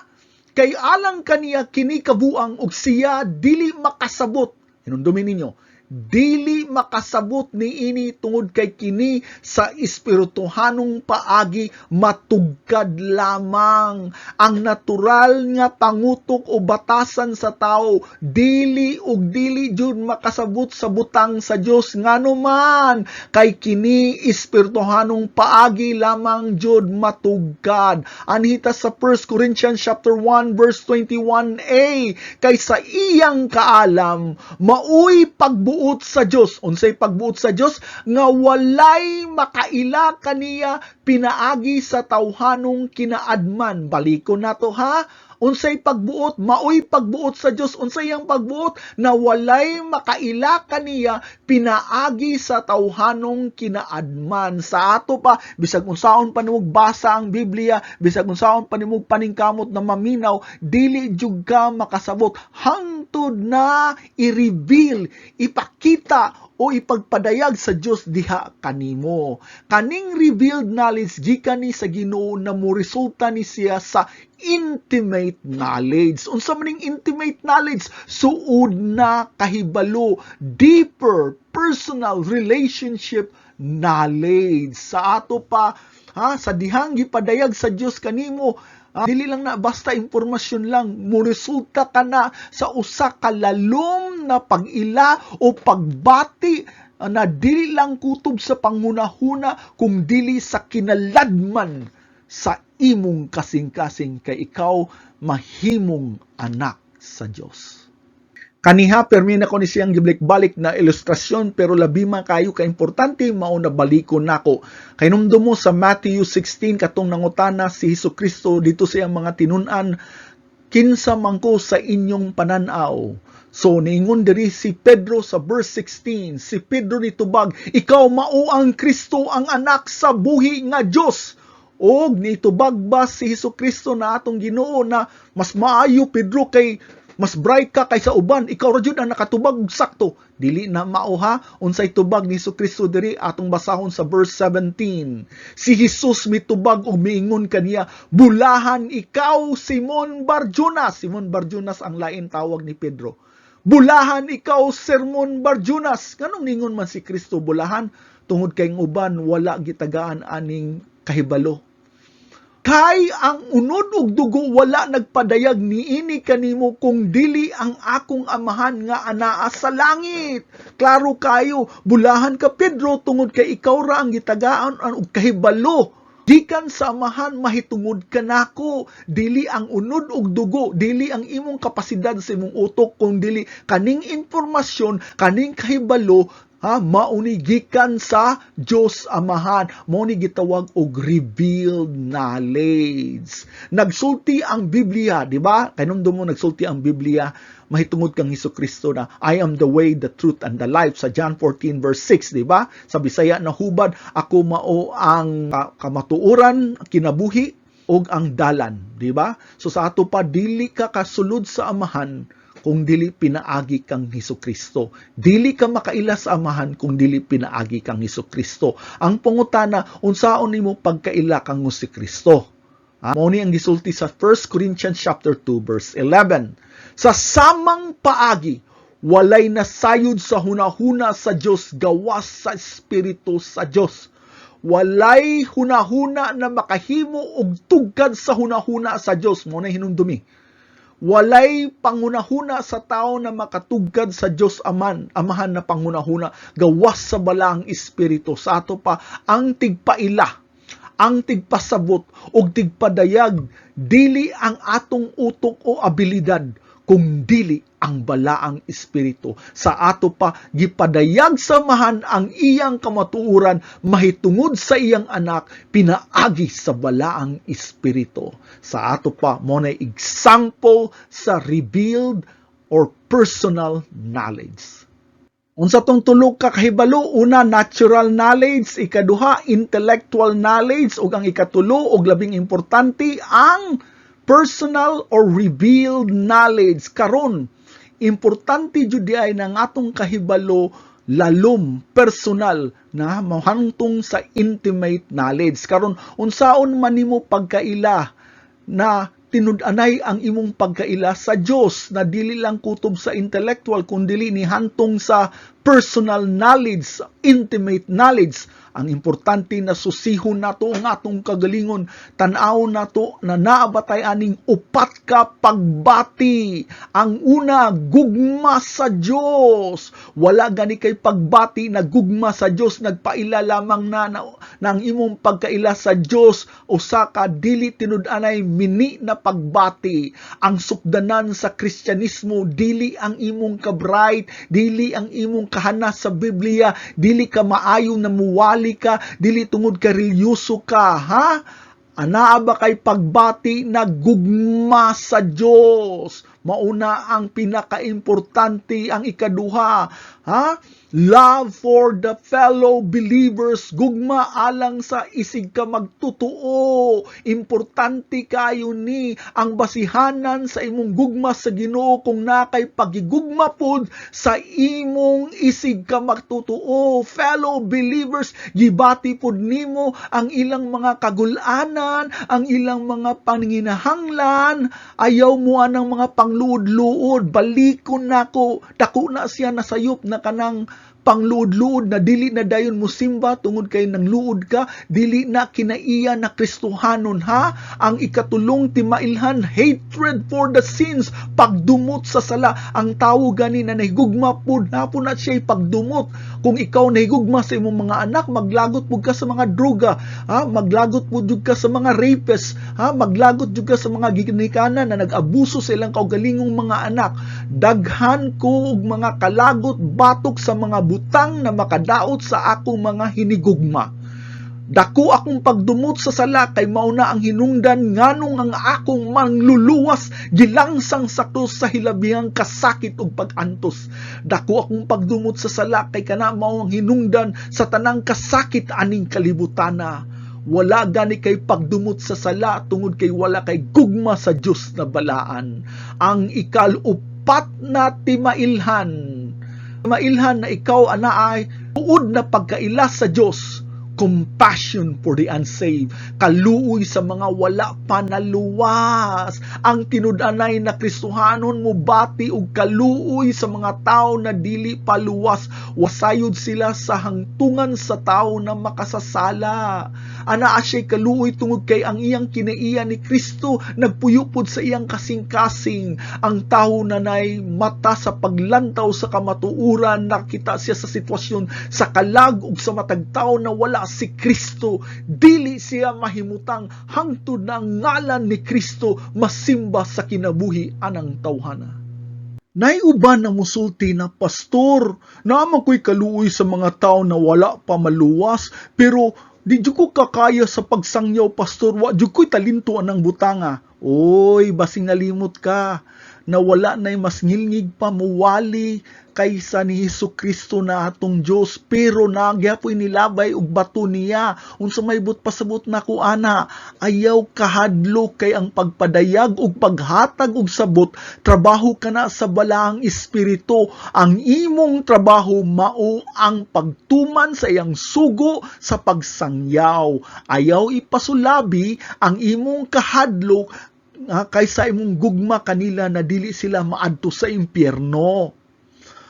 Kay alang kaniya kini kabuang ug siya dili makasabot. Inundumin ninyo, dili makasabot ni ini tungod kay kini sa espirituhanong paagi matugkad lamang. Ang natural nga pangutok o batasan sa tao dili ug dili jud makasabot sa butang sa Dios, ngano man kay kini espirituhanong paagi lamang jud matugkad. Anhita sa 1 Corinthians chapter 1 verse 21a, kay sa iyang kaalam maoy pagbuot sa Dios. Unsay pagbuot sa Dios? Nga walay makaila kaniya pinaagi sa tawhanong kinaadman. Balikon nato ha. Unsay pagbuot? Maoy pagbuot sa Dios. Unsay yang pagbuot? Na walay makaila kaniya pinaagi sa tawhanong kinaadman. Sa ato pa, bisag unsaon pa nimog basa ang Biblia, bisag unsaon pa nimog paningkamot na maminaw, dili jud ka makasabot hangtod na i-reveal, ipakita o ipagpadayag sa Dios diha kanimo. Kaning revealed knowledge gikan ni sa Ginoo na mo resulta ni siya sa intimate knowledge. Unsa maning intimate knowledge? Suod na kahibalo, deeper personal relationship knowledge. Sa ato pa sa dihang gipadayag sa Dios kanimo, dili lang na basta impormasyon lang, mo resulta ka na sa usa ka lalom na pag-ila o pagbati na dili lang kutob sa panghunahuna kung dili sa kinaladman sa imong kasing-kasing kay ikaw mahimong anak sa Dios. Kaniha permi na ko ni siyang gibalik-balik na ilustrasyon pero labi man kayo ka importante mao na balikon nako. Kay numdum mo sa Matthew 16 katong nangutana si Hesukristo dito sa iyang mga tinun-an, kinsa man ko sa inyong pananaw. So niingon diri si Pedro sa verse 16, si Pedro nitubag, ikaw mao ang Kristo ang anak sa buhi nga Dios. Og nitubag ba si Hesukristo na atong Ginoo na mas maayo Pedro kay mas bright ka kaysa uban, ikaw ra jud ang nakatubag sakto. Dili na mao ha, unsay tubag ni Hesukristo diri atong basahon sa verse 17. Si Jesus mitubag og miingon kaniya, bulahan ikaw Simon Barjonas. Simon Barjonas ang lain tawag ni Pedro. Bulahan ikaw Simon Barjonas. Kanong ningon man si Kristo bulahan? Tungod kay uban wala gitagaan aning kahibalo. Kay ang unod ug dugo wala nagpadayag niini kanimo kung dili ang akong amahan nga anaa sa langit. Klaro kayo, bulahan ka Pedro tungod kay ikaw ra ang gitagaan og kahibalo. Gikan sa amahan mahitungod ka nako. Dili ang unod ug dugo, dili ang imong kapasidad sa imong utok kung dili kaning impormasyon, kaning kahibalo mauni gikan sa Dios Amahan, mauni gitawag og revealed knowledge. Nagsulti ang Biblia, di ba? Kanundom mo nagsulti ang Biblia, mahitungod kang Hesukristo na I am the way, the truth and the life sa John 14 verse 6, di ba? Sa Bisaya na hubad, ako mao ang kamatuoran, kinabuhi og ang dalan, di ba? So sa ato pa dili ka kasulod sa amahan kung dili pinaagi kang Hesukristo. Dili ka makaila sa amahan kung dili pinaagi kang Hesukristo. Ang pangutana, unsaon nimo pagkaila kang Hesukristo? Mao ni ang gisulti sa 1 Corinthians chapter 2 verse 11. Sa samang paagi, walay nasayod sa hunahuna sa Dios gawas sa Espiritu sa Dios. Walay hunahuna na makahimo og tugkad sa hunahuna sa Dios. Mao na hinumdumi. Walay pangunahuna sa tao na makatugkad sa Dios amahan na pangunahuna gawas sa balaang espiritu. Sa ato pa ang tigpaila, ang tigpasabot ug tigpadayag dili ang atong utok o abilidad kung dili ang balaang espiritu. Sa ato pa gipadayag samahan ang iyang kamatuoran mahitungod sa iyang anak pinaagi sa balaang espiritu. Sa ato pa mo na example sa revealed or personal knowledge. Unsa tong tulo ka kahibalo, una natural knowledge, ikaduha intellectual knowledge ug ang ikatulo ug labing importante ang personal or revealed knowledge. Karon importante jud ay nang atong kahibalo lalom personal na mahantong sa intimate knowledge. Karon unsaon man nimo pagkaila na tinud-anay ang imong pagkaila sa Dios na dili lang kutob sa intellectual kundi ni hantong sa personal knowledge, intimate knowledge. Ang importante na susihon nato ang atong kagalingon, tan-aw nato na naabatay aning upat ka pagbati. Ang una, gugma sa Dios. Wala gani kay pagbati na gugma sa Dios, nagpaila lamang na ang imong pagkaila sa Dios usa ka dili tinud-anay mini na pagbati. Ang sukdanan sa Kristyanismo dili ang imong ka-bright, dili ang imong kahanas sa Biblia, dili ka maayo na muwali ka, dili tungod ka relyoso ka, ha? Anaa ba kay pagbati na gugma sa Dios? Mauna ang pinakaimportante, ang ikaduha, ha? Love for the fellow believers, gugma alang sa isig ka magtutuo. Importante kayo ni ang basihanan sa imong gugma sa Ginoo kung nakay pagigugma pod sa imong isig ka magtutuo. Fellow believers, gibati pod nimo ang ilang mga kagulanan, ang ilang mga panginahanglan. Ayaw mo anang mga pangluod-luod, balikon nako, dako na siya nasayop na kanang pangluod-luod na dili na dayon mo simba tungod kay nang luod ka, dili na kinaiya na Kristohanon ha. Ang ikatulong timailhan, hatred for the sins, pagdumot sa sala. Ang tawo gani na nahigugma pud hapon na siya pagdumot. Kung ikaw nahigugma sa imong mga anak, maglagot pud ka sa mga droga, ha? Maglagot pud ka sa mga rapist, ha? Maglagot jud ka sa mga ginikanan na nag-abuso sa ilang kaugalingong mga anak. Daghan ko og mga kalagot batok sa mga butang na makadaot sa akong mga hinigugma. Dako akong pagdumot sa sala kay mauna ang hinungdan nganong ang akong mangluluwas gilangsang sa krus sa hilabihang kasakit ug pag-antos. Dako akong pagdumot sa sala kay kana mao ang hinungdan sa tanang kasakit aning kalibutana. Wala gani kay pagdumot sa sala tungod kay wala kay gugma sa Dios na balaan. Ang ikalupat na timailhan na ikaw anaay tuod na pagkaila sa Dios, compassion for the unsaved, kaluoy sa mga wala pa naluwas. Ang tinud-anay na Kristohanon mo bati og kaluoy sa mga tao na dili pa luwas, wasayod sila sa hangtungan sa tao na makasasala. Anaa siya'y kaluoy tungod kay ang iyang kinaiya ni Kristo nagpuyupod sa iyang kasing-kasing. Ang tao na nay mata sa paglantaw sa kamatuuran, nakita siya sa sitwasyon sa kalag ug sa matag tao na wala si Kristo. Dili siya mahimutang hangtod na ang ngalan ni Kristo masimba sa kinabuhi anang tawhana. Naiuban na musulti na, pastor, naman ko'y kaluoy sa mga tao na wala pa maluwas, pero di jud ko kakaya sa pagsangyaw, pastor. Wa jud ko'y talento anang butanga. Oy, basing nalimot ka na wala na'y mas ngilngig pa muwali kaysa ni Hesukristo na atong Dios, pero nagyapoy nilabay og bato niya. Unsa may pasabot nako ana, ayaw kahadlo kay ang pagpadayag og paghatag og sabot, trabaho kana sa balaang espiritu. Ang imong trabaho mao ang pagtuman sa iyang sugo sa pagsangyaw. Ayaw ipasulabi ang imong kahadlo kaysa imong gugma kanila na dili sila maadto sa impyerno.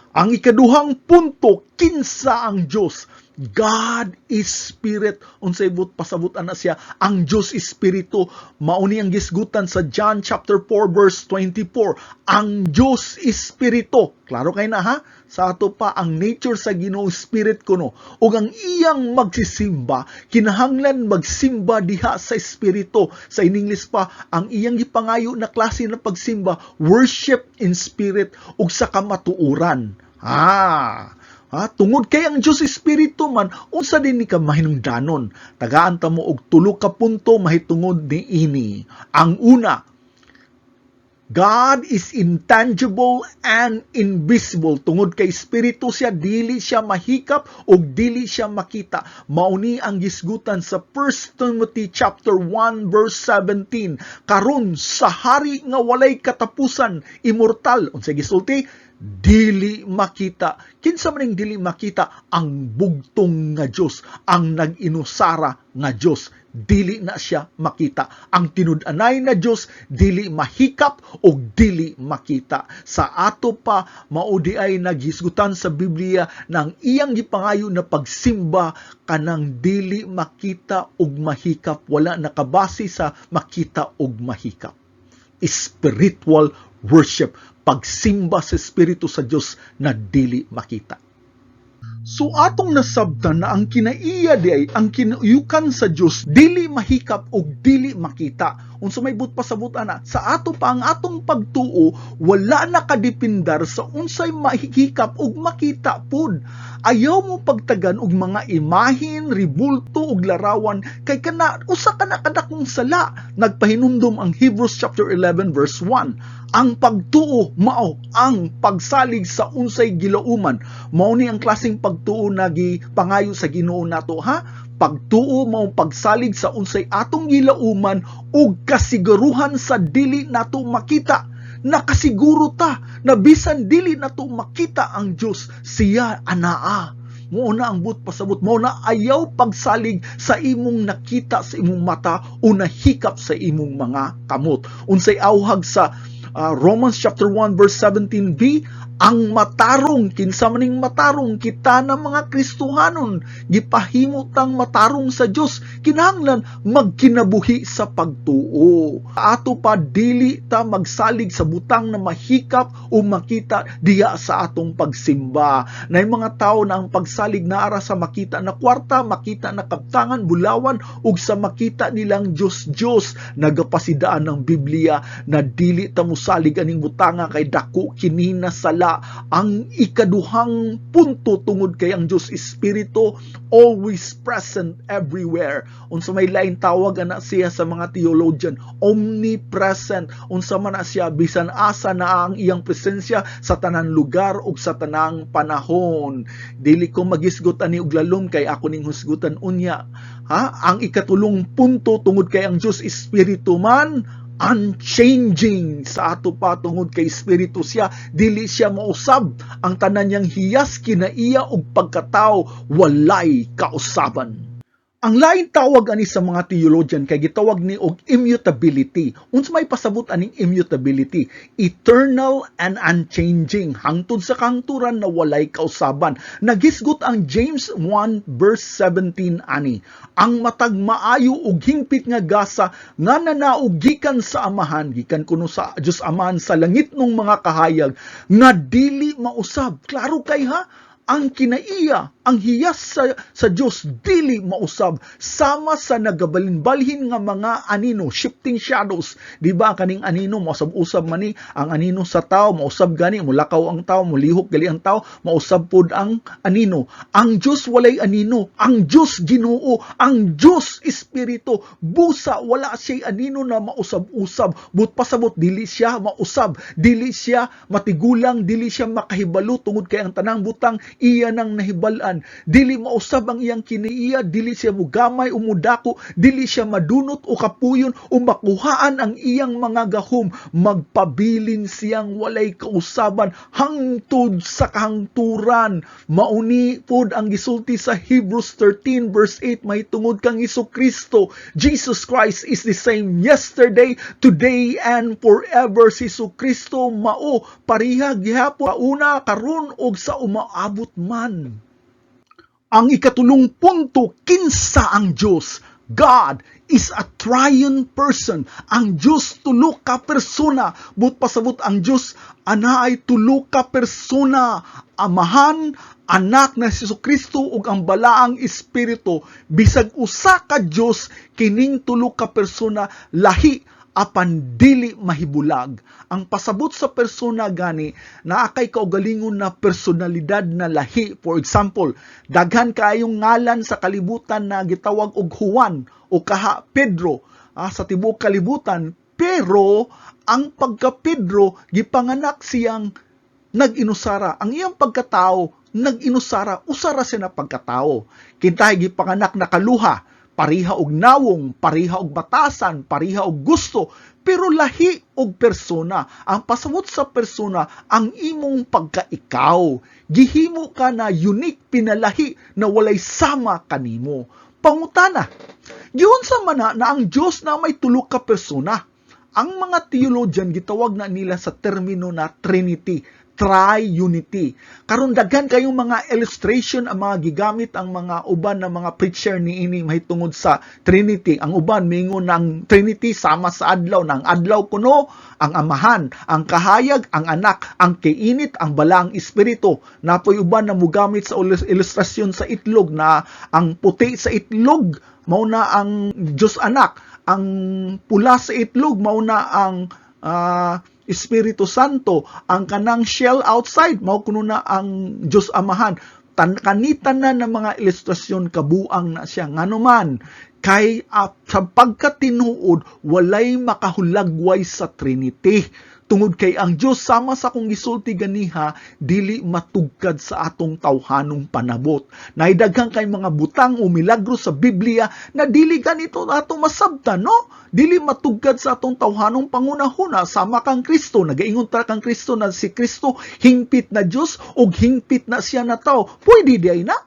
Ang ikaduhang punto, kinsa ang Diyos. God is Spirit. Unsay pasabot ana siya, ang Diyos Espiritu. Mauni ang gisgutan sa John chapter 4 verse 24. Ang Diyos Espiritu. Klaro kay na ha? Sa ato pa ang nature sa Ginoo Spirit kuno. Ug ang iyang magsisimba, kinahanglan magsimba diha sa Espiritu. Sa English pa, ang iyang gipangayo na klase na pagsimba, worship in spirit ug sa kamatuoran. Tungod kay ang Diyos Espiritu man, unsa din ni ka mahinungdanon. Tagaan ta mo og tulo ka punto mahitungod ni ini. Ang una, God is intangible and invisible. Tungod kay Espiritu siya, dili siya mahikap o dili siya makita. Mauni ang gisgutan sa 1 Timothy chapter 1 verse 17. Karon sa hari nga walay katapusan, immortal. Unsay gisulti? Dili makita. Kinsa maning dili makita? Ang bugtong nga Dios, ang nag-inusara nga Dios. Dili na siya makita. Ang tinud-anay na Dios dili mahikap o dili makita. Sa ato pa maudi ay naghisgutan sa Biblia ng iyang gipangayo na pagsimba kanang dili makita ug mahikap, wala nakabase sa makita ug mahikap. Spiritual worship, pagsimba sa Espiritu sa Dios na dili makita. So atong nasabtan na ang kinaiya di ay ang kinuyukan sa Dios dili mahikap og dili makita. Unsa may pasabot ana, sa ato pa ang atong pagtuo wala nakadependar sa unsay mahikap og makita pud. Ayaw mo pagtagan og mga imahin, ribulto og larawan kay kana usa ka na kadakong sala. Nagpahinumdom ang Hebrews chapter 11 verse 1. Ang pagtuo mao ang pagsalig sa unsay gilauman. Mao ni ang klaseng pagtuo na gipangayo sa Ginoo nato ha. Pagtuo mao pagsalig sa unsay atong gilauman ug kasiguruhan sa dili nato makita. Nakasiguro ta na bisan dili nato makita ang Dios, siya anaa. Mao na ang pasabot, mao na ayaw pagsalig sa imong nakita sa imong mata o nahikap sa imong mga kamot. Unsay awhag sa Romans chapter 1 verse 17b, ang matarong, kinsa maning matarong, kita na mga Kristohanon, gipahimutang matarong sa Dios, kinahanglan magkinabuhi sa pagtuo. Ato pa dili ta magsalig sa butang na mahikap o makita diya sa atong pagsimba. Nay mga tao na ang pagsalig naara sa makita na kwarta, makita na kabtangan, bulawan, ug sa makita nilang Dios nagapasidaan ng Biblia na dili ta mosalig aning butanga kay dako kini na sala. Ang ikaduhang punto tungod kay ang Dios Espiritu always present everywhere. Unsa may lain tawag ana siya sa mga theologian, omnipresent. Unsa man na siya, bisan asa na ang iyang presensya sa tanang lugar ug sa tanang panahon. Dili ko magisgot ani og lalom kay ako ning husgutan unya. Ang ikatulong punto tungod kay ang Dios Espiritu man unchanging sa ato pa tungod kay Espiritu siya, dili siya mausab. Ang tanan niyang hiyas kinaiya og pagkatao walay kausaban. Ang lain tawag ani sa mga theologian kay gitawag ni og immutability. Unsa may pasabot aning immutability? Eternal and unchanging, hangtod sa kahangturan na walay kausaban. Nagisgot ang James 1 verse 17 ani, ang matag maayo ug hingpit nga gasa nga nanaog gikan sa amahan, gikan kuno sa Dios Amahan sa langit ng mga kahayag nga dili mausab. Klaro kay ang kinaiya, ang hiyas sa Dios dili mausab, sama sa nagabalinbalhin nga mga anino, shifting shadows. Di ba kaning anino mausab-usab man ni, ang anino sa tao mausab gani, mulakaw ang tao, mulihok gali ang tao, mausab pod ang anino. Ang Dios walay anino, ang Dios Ginoo, ang Dios Espiritu, busa wala siya anino na mausab-usab. But pasabot dili siya mausab, dili siya matigulang, dili siya makahibalo tungod kay ang tanang butang iya nang nahibalan. Dili mausab ang iyang kiniiya, dili siya mugamay o mudako, dili siya madunot o kapuyon o makuhaan ang iyang mga gahom. Magpabilin siyang walay kausaban hangtod sa kahangturan. Mauni pod ang gisulti sa Hebrews 13 verse 8 may tungod kang Jesucristo. Jesus Christ is the same yesterday, today, and forever. Si Jesucristo mao pareha gihapon una, karon ug sa umaabot man. Ang ikatulong punto, kinsa ang Diyos? God is a triune person. Ang Diyos tulo ka persona. But pasabot ang Diyos anaay tulo ka persona. Amahan, anak na si Jesucristo ug ang balaang Espiritu. Bisag usa ka Diyos, kining tulo ka persona lahi apan dili mahibulag. Ang pasabot sa persona gani naakay kaugalingon na personalidad na lahi. For example, daghan kaayong ngalan sa kalibutan na gitawag og Juan o kaha Pedro sa tibuok kalibutan, pero ang pagka Pedro gipanganak siyang nag-inusara. Ang iyang pagkatao nag-inusara, usara siya na pagkatao. Kintay gipanganak na kaluha, pariha og nawong, pariha og batasan, pariha og gusto, pero lahi og persona. Ang pasabot sa persona, ang imong pagkaikaw. Gihimo ka na unique, pinalahi, na walay sama kanimo. Pangutana, giunsa man na ang Dios na may tulo ka persona. Ang mga theologian gitawag na nila sa termino na Trinity, Tri-unity. Karon daghan kayong mga illustration ang mga gigamit ang mga uban na mga preacher niini mahitungod sa Trinity. Ang uban mingon ng Trinity sama sa adlaw, ng adlaw kuno ang amahan, ang kahayag, ang anak, ang kiinit, ang balaang espiritu. Napoy uban na mugamit sa ilustrasyon sa itlog na ang puti sa itlog mao na ang Dios anak, ang pula sa itlog mao na ang Espiritu Santo, ang kanang shell outside mao kuno na ang Dios Amahan. Kanitan na ng mga ilustrasyon kabuang na siya. Nganuman kay sa pagkatinuod walay makahulagway sa Trinity. Tungod kay ang Dios sama sa kung gisulti ganiha dili matugkad sa atong tawhanong panabot. Naidaghang kay mga butang o milagro sa Biblia na dili ganito ato masabtan, no? Dili matugkad sa atong tawhanong pangunahuna sama kang Kristo. Nagaingon ta kang Kristo na si Kristo hingpit na Dios ug hingpit na siya na tao. Pwede di ay na?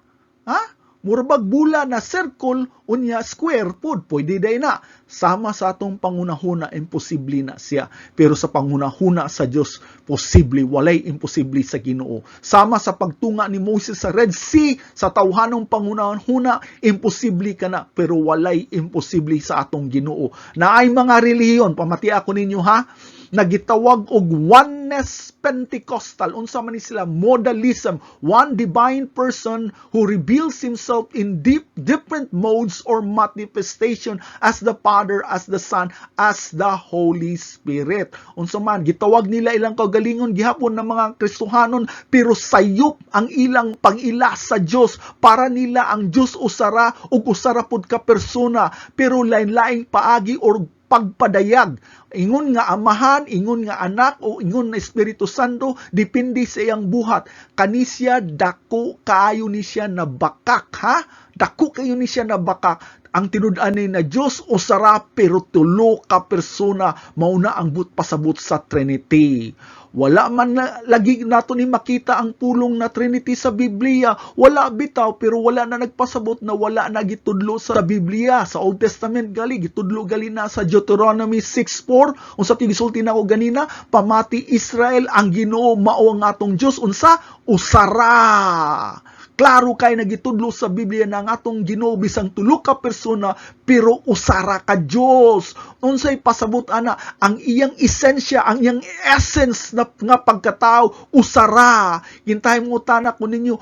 Murabag bula na circle, unya square pod, pwede day na. Sama sa atong pangunahuna, imposible na siya. Pero sa pangunahuna sa Dios, posible, walay imposible sa Ginoo. Sama sa pagtunga ni Moses sa Red Sea, sa tawhanong pangunahuna, imposible ka na, pero walay imposible sa atong Ginoo. Na ay mga relihiyon, pamati ako ninyo ha, nagitawag og oneness Pentecostal. Unsa man ni sila? Modalism. One divine person who reveals himself in different modes or manifestation as the Father, as the Son, as the Holy Spirit. Unsa man, gitawag nila ilang kaugalingon gihapon ng mga Kristohanon, pero sayop ang ilang pag-ila sa Dios. Para nila ang Dios usara ug usara pud ka persona, pero lain-laing paagi or pagpadayag. Ingon nga amahan, ingon nga anak, o ingon na Espiritu Santo, depende sa iyang buhat. Kanisya, dako kaayo ni siya na bakak, ha? Dako kayo ni siya na bakak. Ang tinud-an ni na Diyos o sara, pero tulo ka persona, mauna ang pasabot sa Trinity. Wala man na, lagi nato ni makita ang pulong na Trinity sa Biblia. Wala bitaw, pero wala na nagpasabot na wala na gitudlo sa Biblia. Sa Old Testament gali, gitudlo gali na sa Deuteronomy 6:4. Unsa tigisulti na ko ganina, pamati Israel, ang Ginoo mao ang atong Dios. Unsa? Usara. Klaro kay nagitudlo sa Biblia na ang atong Ginoo bisang tulo ka persona, pero usara ka Dios. Unsay pasabot ana, ang iyang esensya, ang iyang essence na nga pagkatao usara. Hintay mo tanak ko ninyo,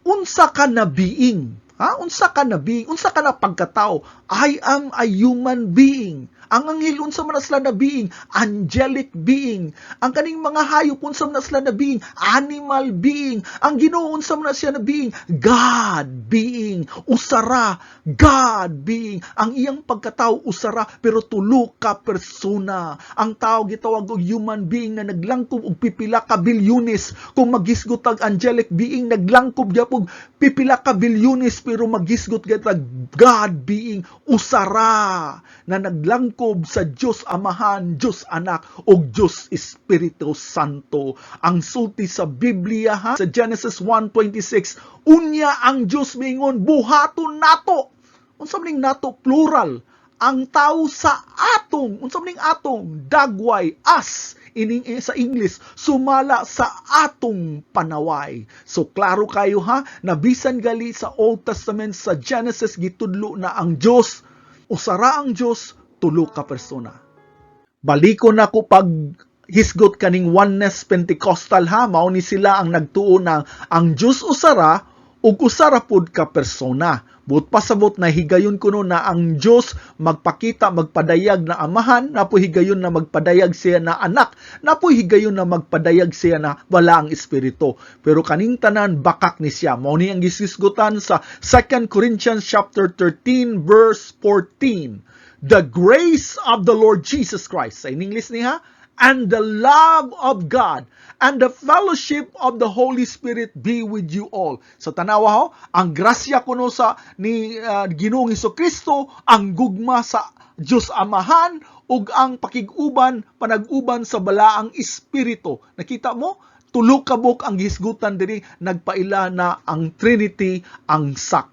unsa ka na being? Ha? Unsa ka na being? Unsa ka na pagkatao? I am a human being. Ang anghel, unsa man sila na being? Angelic being. Ang kaning mga hayop, unsa man sila na being? Animal being. Ang Ginoo, unsa man siya na being? God being. Usara, God being. Ang iyang pagkatao, usara, pero tulo ka persona. Ang tao gitawag og human being na naglangkob og pipila ka bilyones. Kung magisgot ang angelic being, naglangkob gyapon pipila ka bilyones, pero magisgot gyapon God being, usara, na naglangkob sa Diyos Amahan, Diyos Anak, o Diyos Espiritu Santo. Ang sulti sa Biblia, ha? Sa Genesis 1:26, unya ang Diyos mingon, buhaton nato. Unsa maning nato? Plural. Ang tao sa atong, unsa maning atong? Dagway, us. Sa English, sumala sa atong panaway. So, klaro kayo ha, na bisan gali sa Old Testament, sa Genesis, gitudlo na ang Diyos, usara ang Diyos, tulo ka persona. Baliko na ko pag hisgot kaning oneness Pentecostal ha, mao ni sila ang nagtuo na ang Diyos usara ug usara pud ka persona. But pasabot na higayon kuno na ang Diyos magpakita, magpadayag na amahan, napoy higayon na magpadayag siya na anak, napoy higayon na magpadayag siya na wala ang espiritu. Pero kaning tanan bakak ni siya. Mao ni ang gisisgutan sa 2 Corinthians chapter 13 verse 14. The grace of the Lord Jesus Christ, sa English niya, and the love of God, and the fellowship of the Holy Spirit be with you all. So tanawa ho, ang grasya kuno sa ni Ginoong Hesukristo, ang gugma sa Dios Amahan, ug ang pakiguban, panag-uban sa balaang espiritu. Nakita mo? Tulo kabok ang gisgutan diri, nagpaila na ang Trinity ang sakto.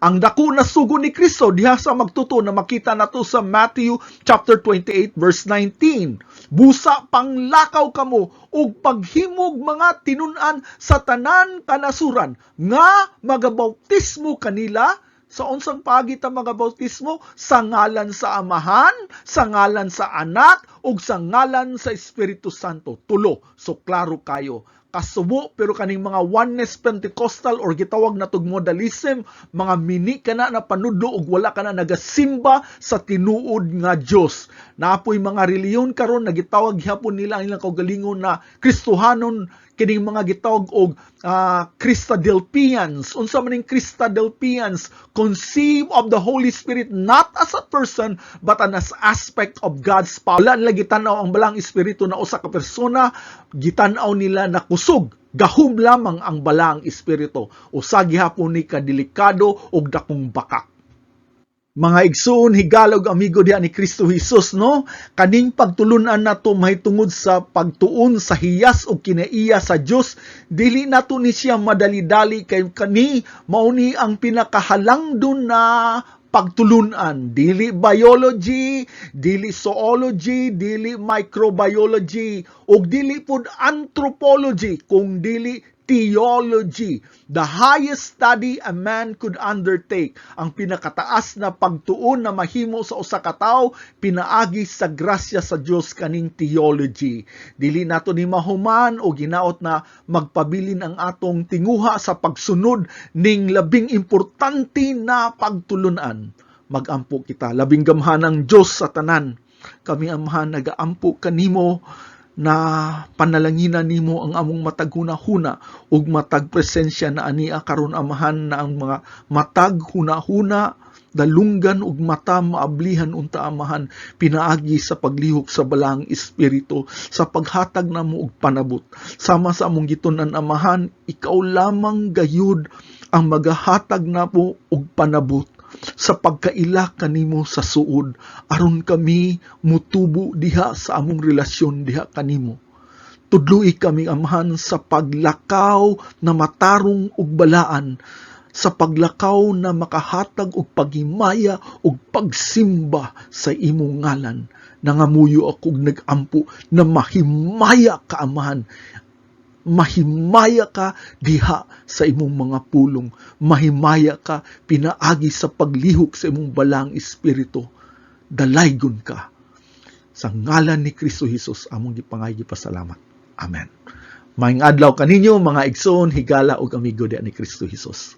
Ang dako na sugo ni Kristo diha sa magtuto na makita nato sa Matthew chapter 28 verse 19. Busa panglakaw kamo ug paghimog mga tinun-an sa tanan kanasuran nga magabautismo kanila. Sa unsang paagi ta mga bautismo? Sa ngalan sa Amahan, sa ngalan sa Anak, ug sa ngalan sa Espiritu Santo. Tulo. So klaro kayo. Kasubo, pero kaning mga oneness Pentecostal or gitawag na tug modalism, mga mini kana na panudlo ug wala kana nagasimba sa tinuod nga Dios. Naapoy mga reliyon karon nagitawag gyapon nila ang ilang kaugalingon na Kristohanon, kining mga gitawag og Christadelphians. Unsa maning Christadelphians? Conceive of the Holy Spirit not as a person but as aspect of God's power. Wala nila gitanaw ang balang espiritu na usa ka persona, gitanaw nila na kusog. Gahum lamang ang balang espiritu. Usa gihapon ni kadelikado og dakong bakak. Mga igsoon, higalog amigo diha ni Kristo Jesus, no? Kaning pagtulunan nato mahitungod sa pagtuon sa hiyas o kinaiya sa Dios, dili nato ni siya madali-dali kay kani mao ni ang pinakahalangdon na pagtulunan. Dili biology, dili zoology, dili microbiology, ug dili pud anthropology, kung dili theology, the highest study a man could undertake. Ang pinakataas na pagtuon na mahimo sa usa ka tawo pinaagi sa grasya sa Dios kaning theology. Dili nato ni mahuman o ginaot na magpabilin ang atong tinguha sa pagsunod ning labing importante na pagtulunan. Magampo kita, labing gamhanang Dios sa tanan. Kami amahan nagaampo kanimo na panalanginan nimo ang among matag hunahuna ug matag presensya na ania karon amahan na ang mga matag hunahuna dalunggan ug mata maablihan unta amahan pinaagi sa paglihok sa balang espiritu sa paghatag namo og panabot sama sa among gitunan amahan ikaw lamang gayud ang magahatag namo og panabot sa pagkaila kanimo sa suod aron kami mutubo diha sa among relasyon diha kanimo. Tudloi kami amahan sa paglakaw na matarong ug balaan, sa paglakaw na makahatag og paghimaya ug pagsimba sa imong ngalan. Nangamuyo ako og nagampo na mahimaya ka amahan. Mahimaya ka diha sa imong mga pulong. Mahimaya ka pinaagi sa paglihok sa imong balang espiritu. Dalaygon ka. Sa ngalan ni Kristo Jesus, among gipangay gipasalamat. Amen. Maayong adlaw kaninyo mga igsoon, higala ug amigo diha ni Kristo Jesus.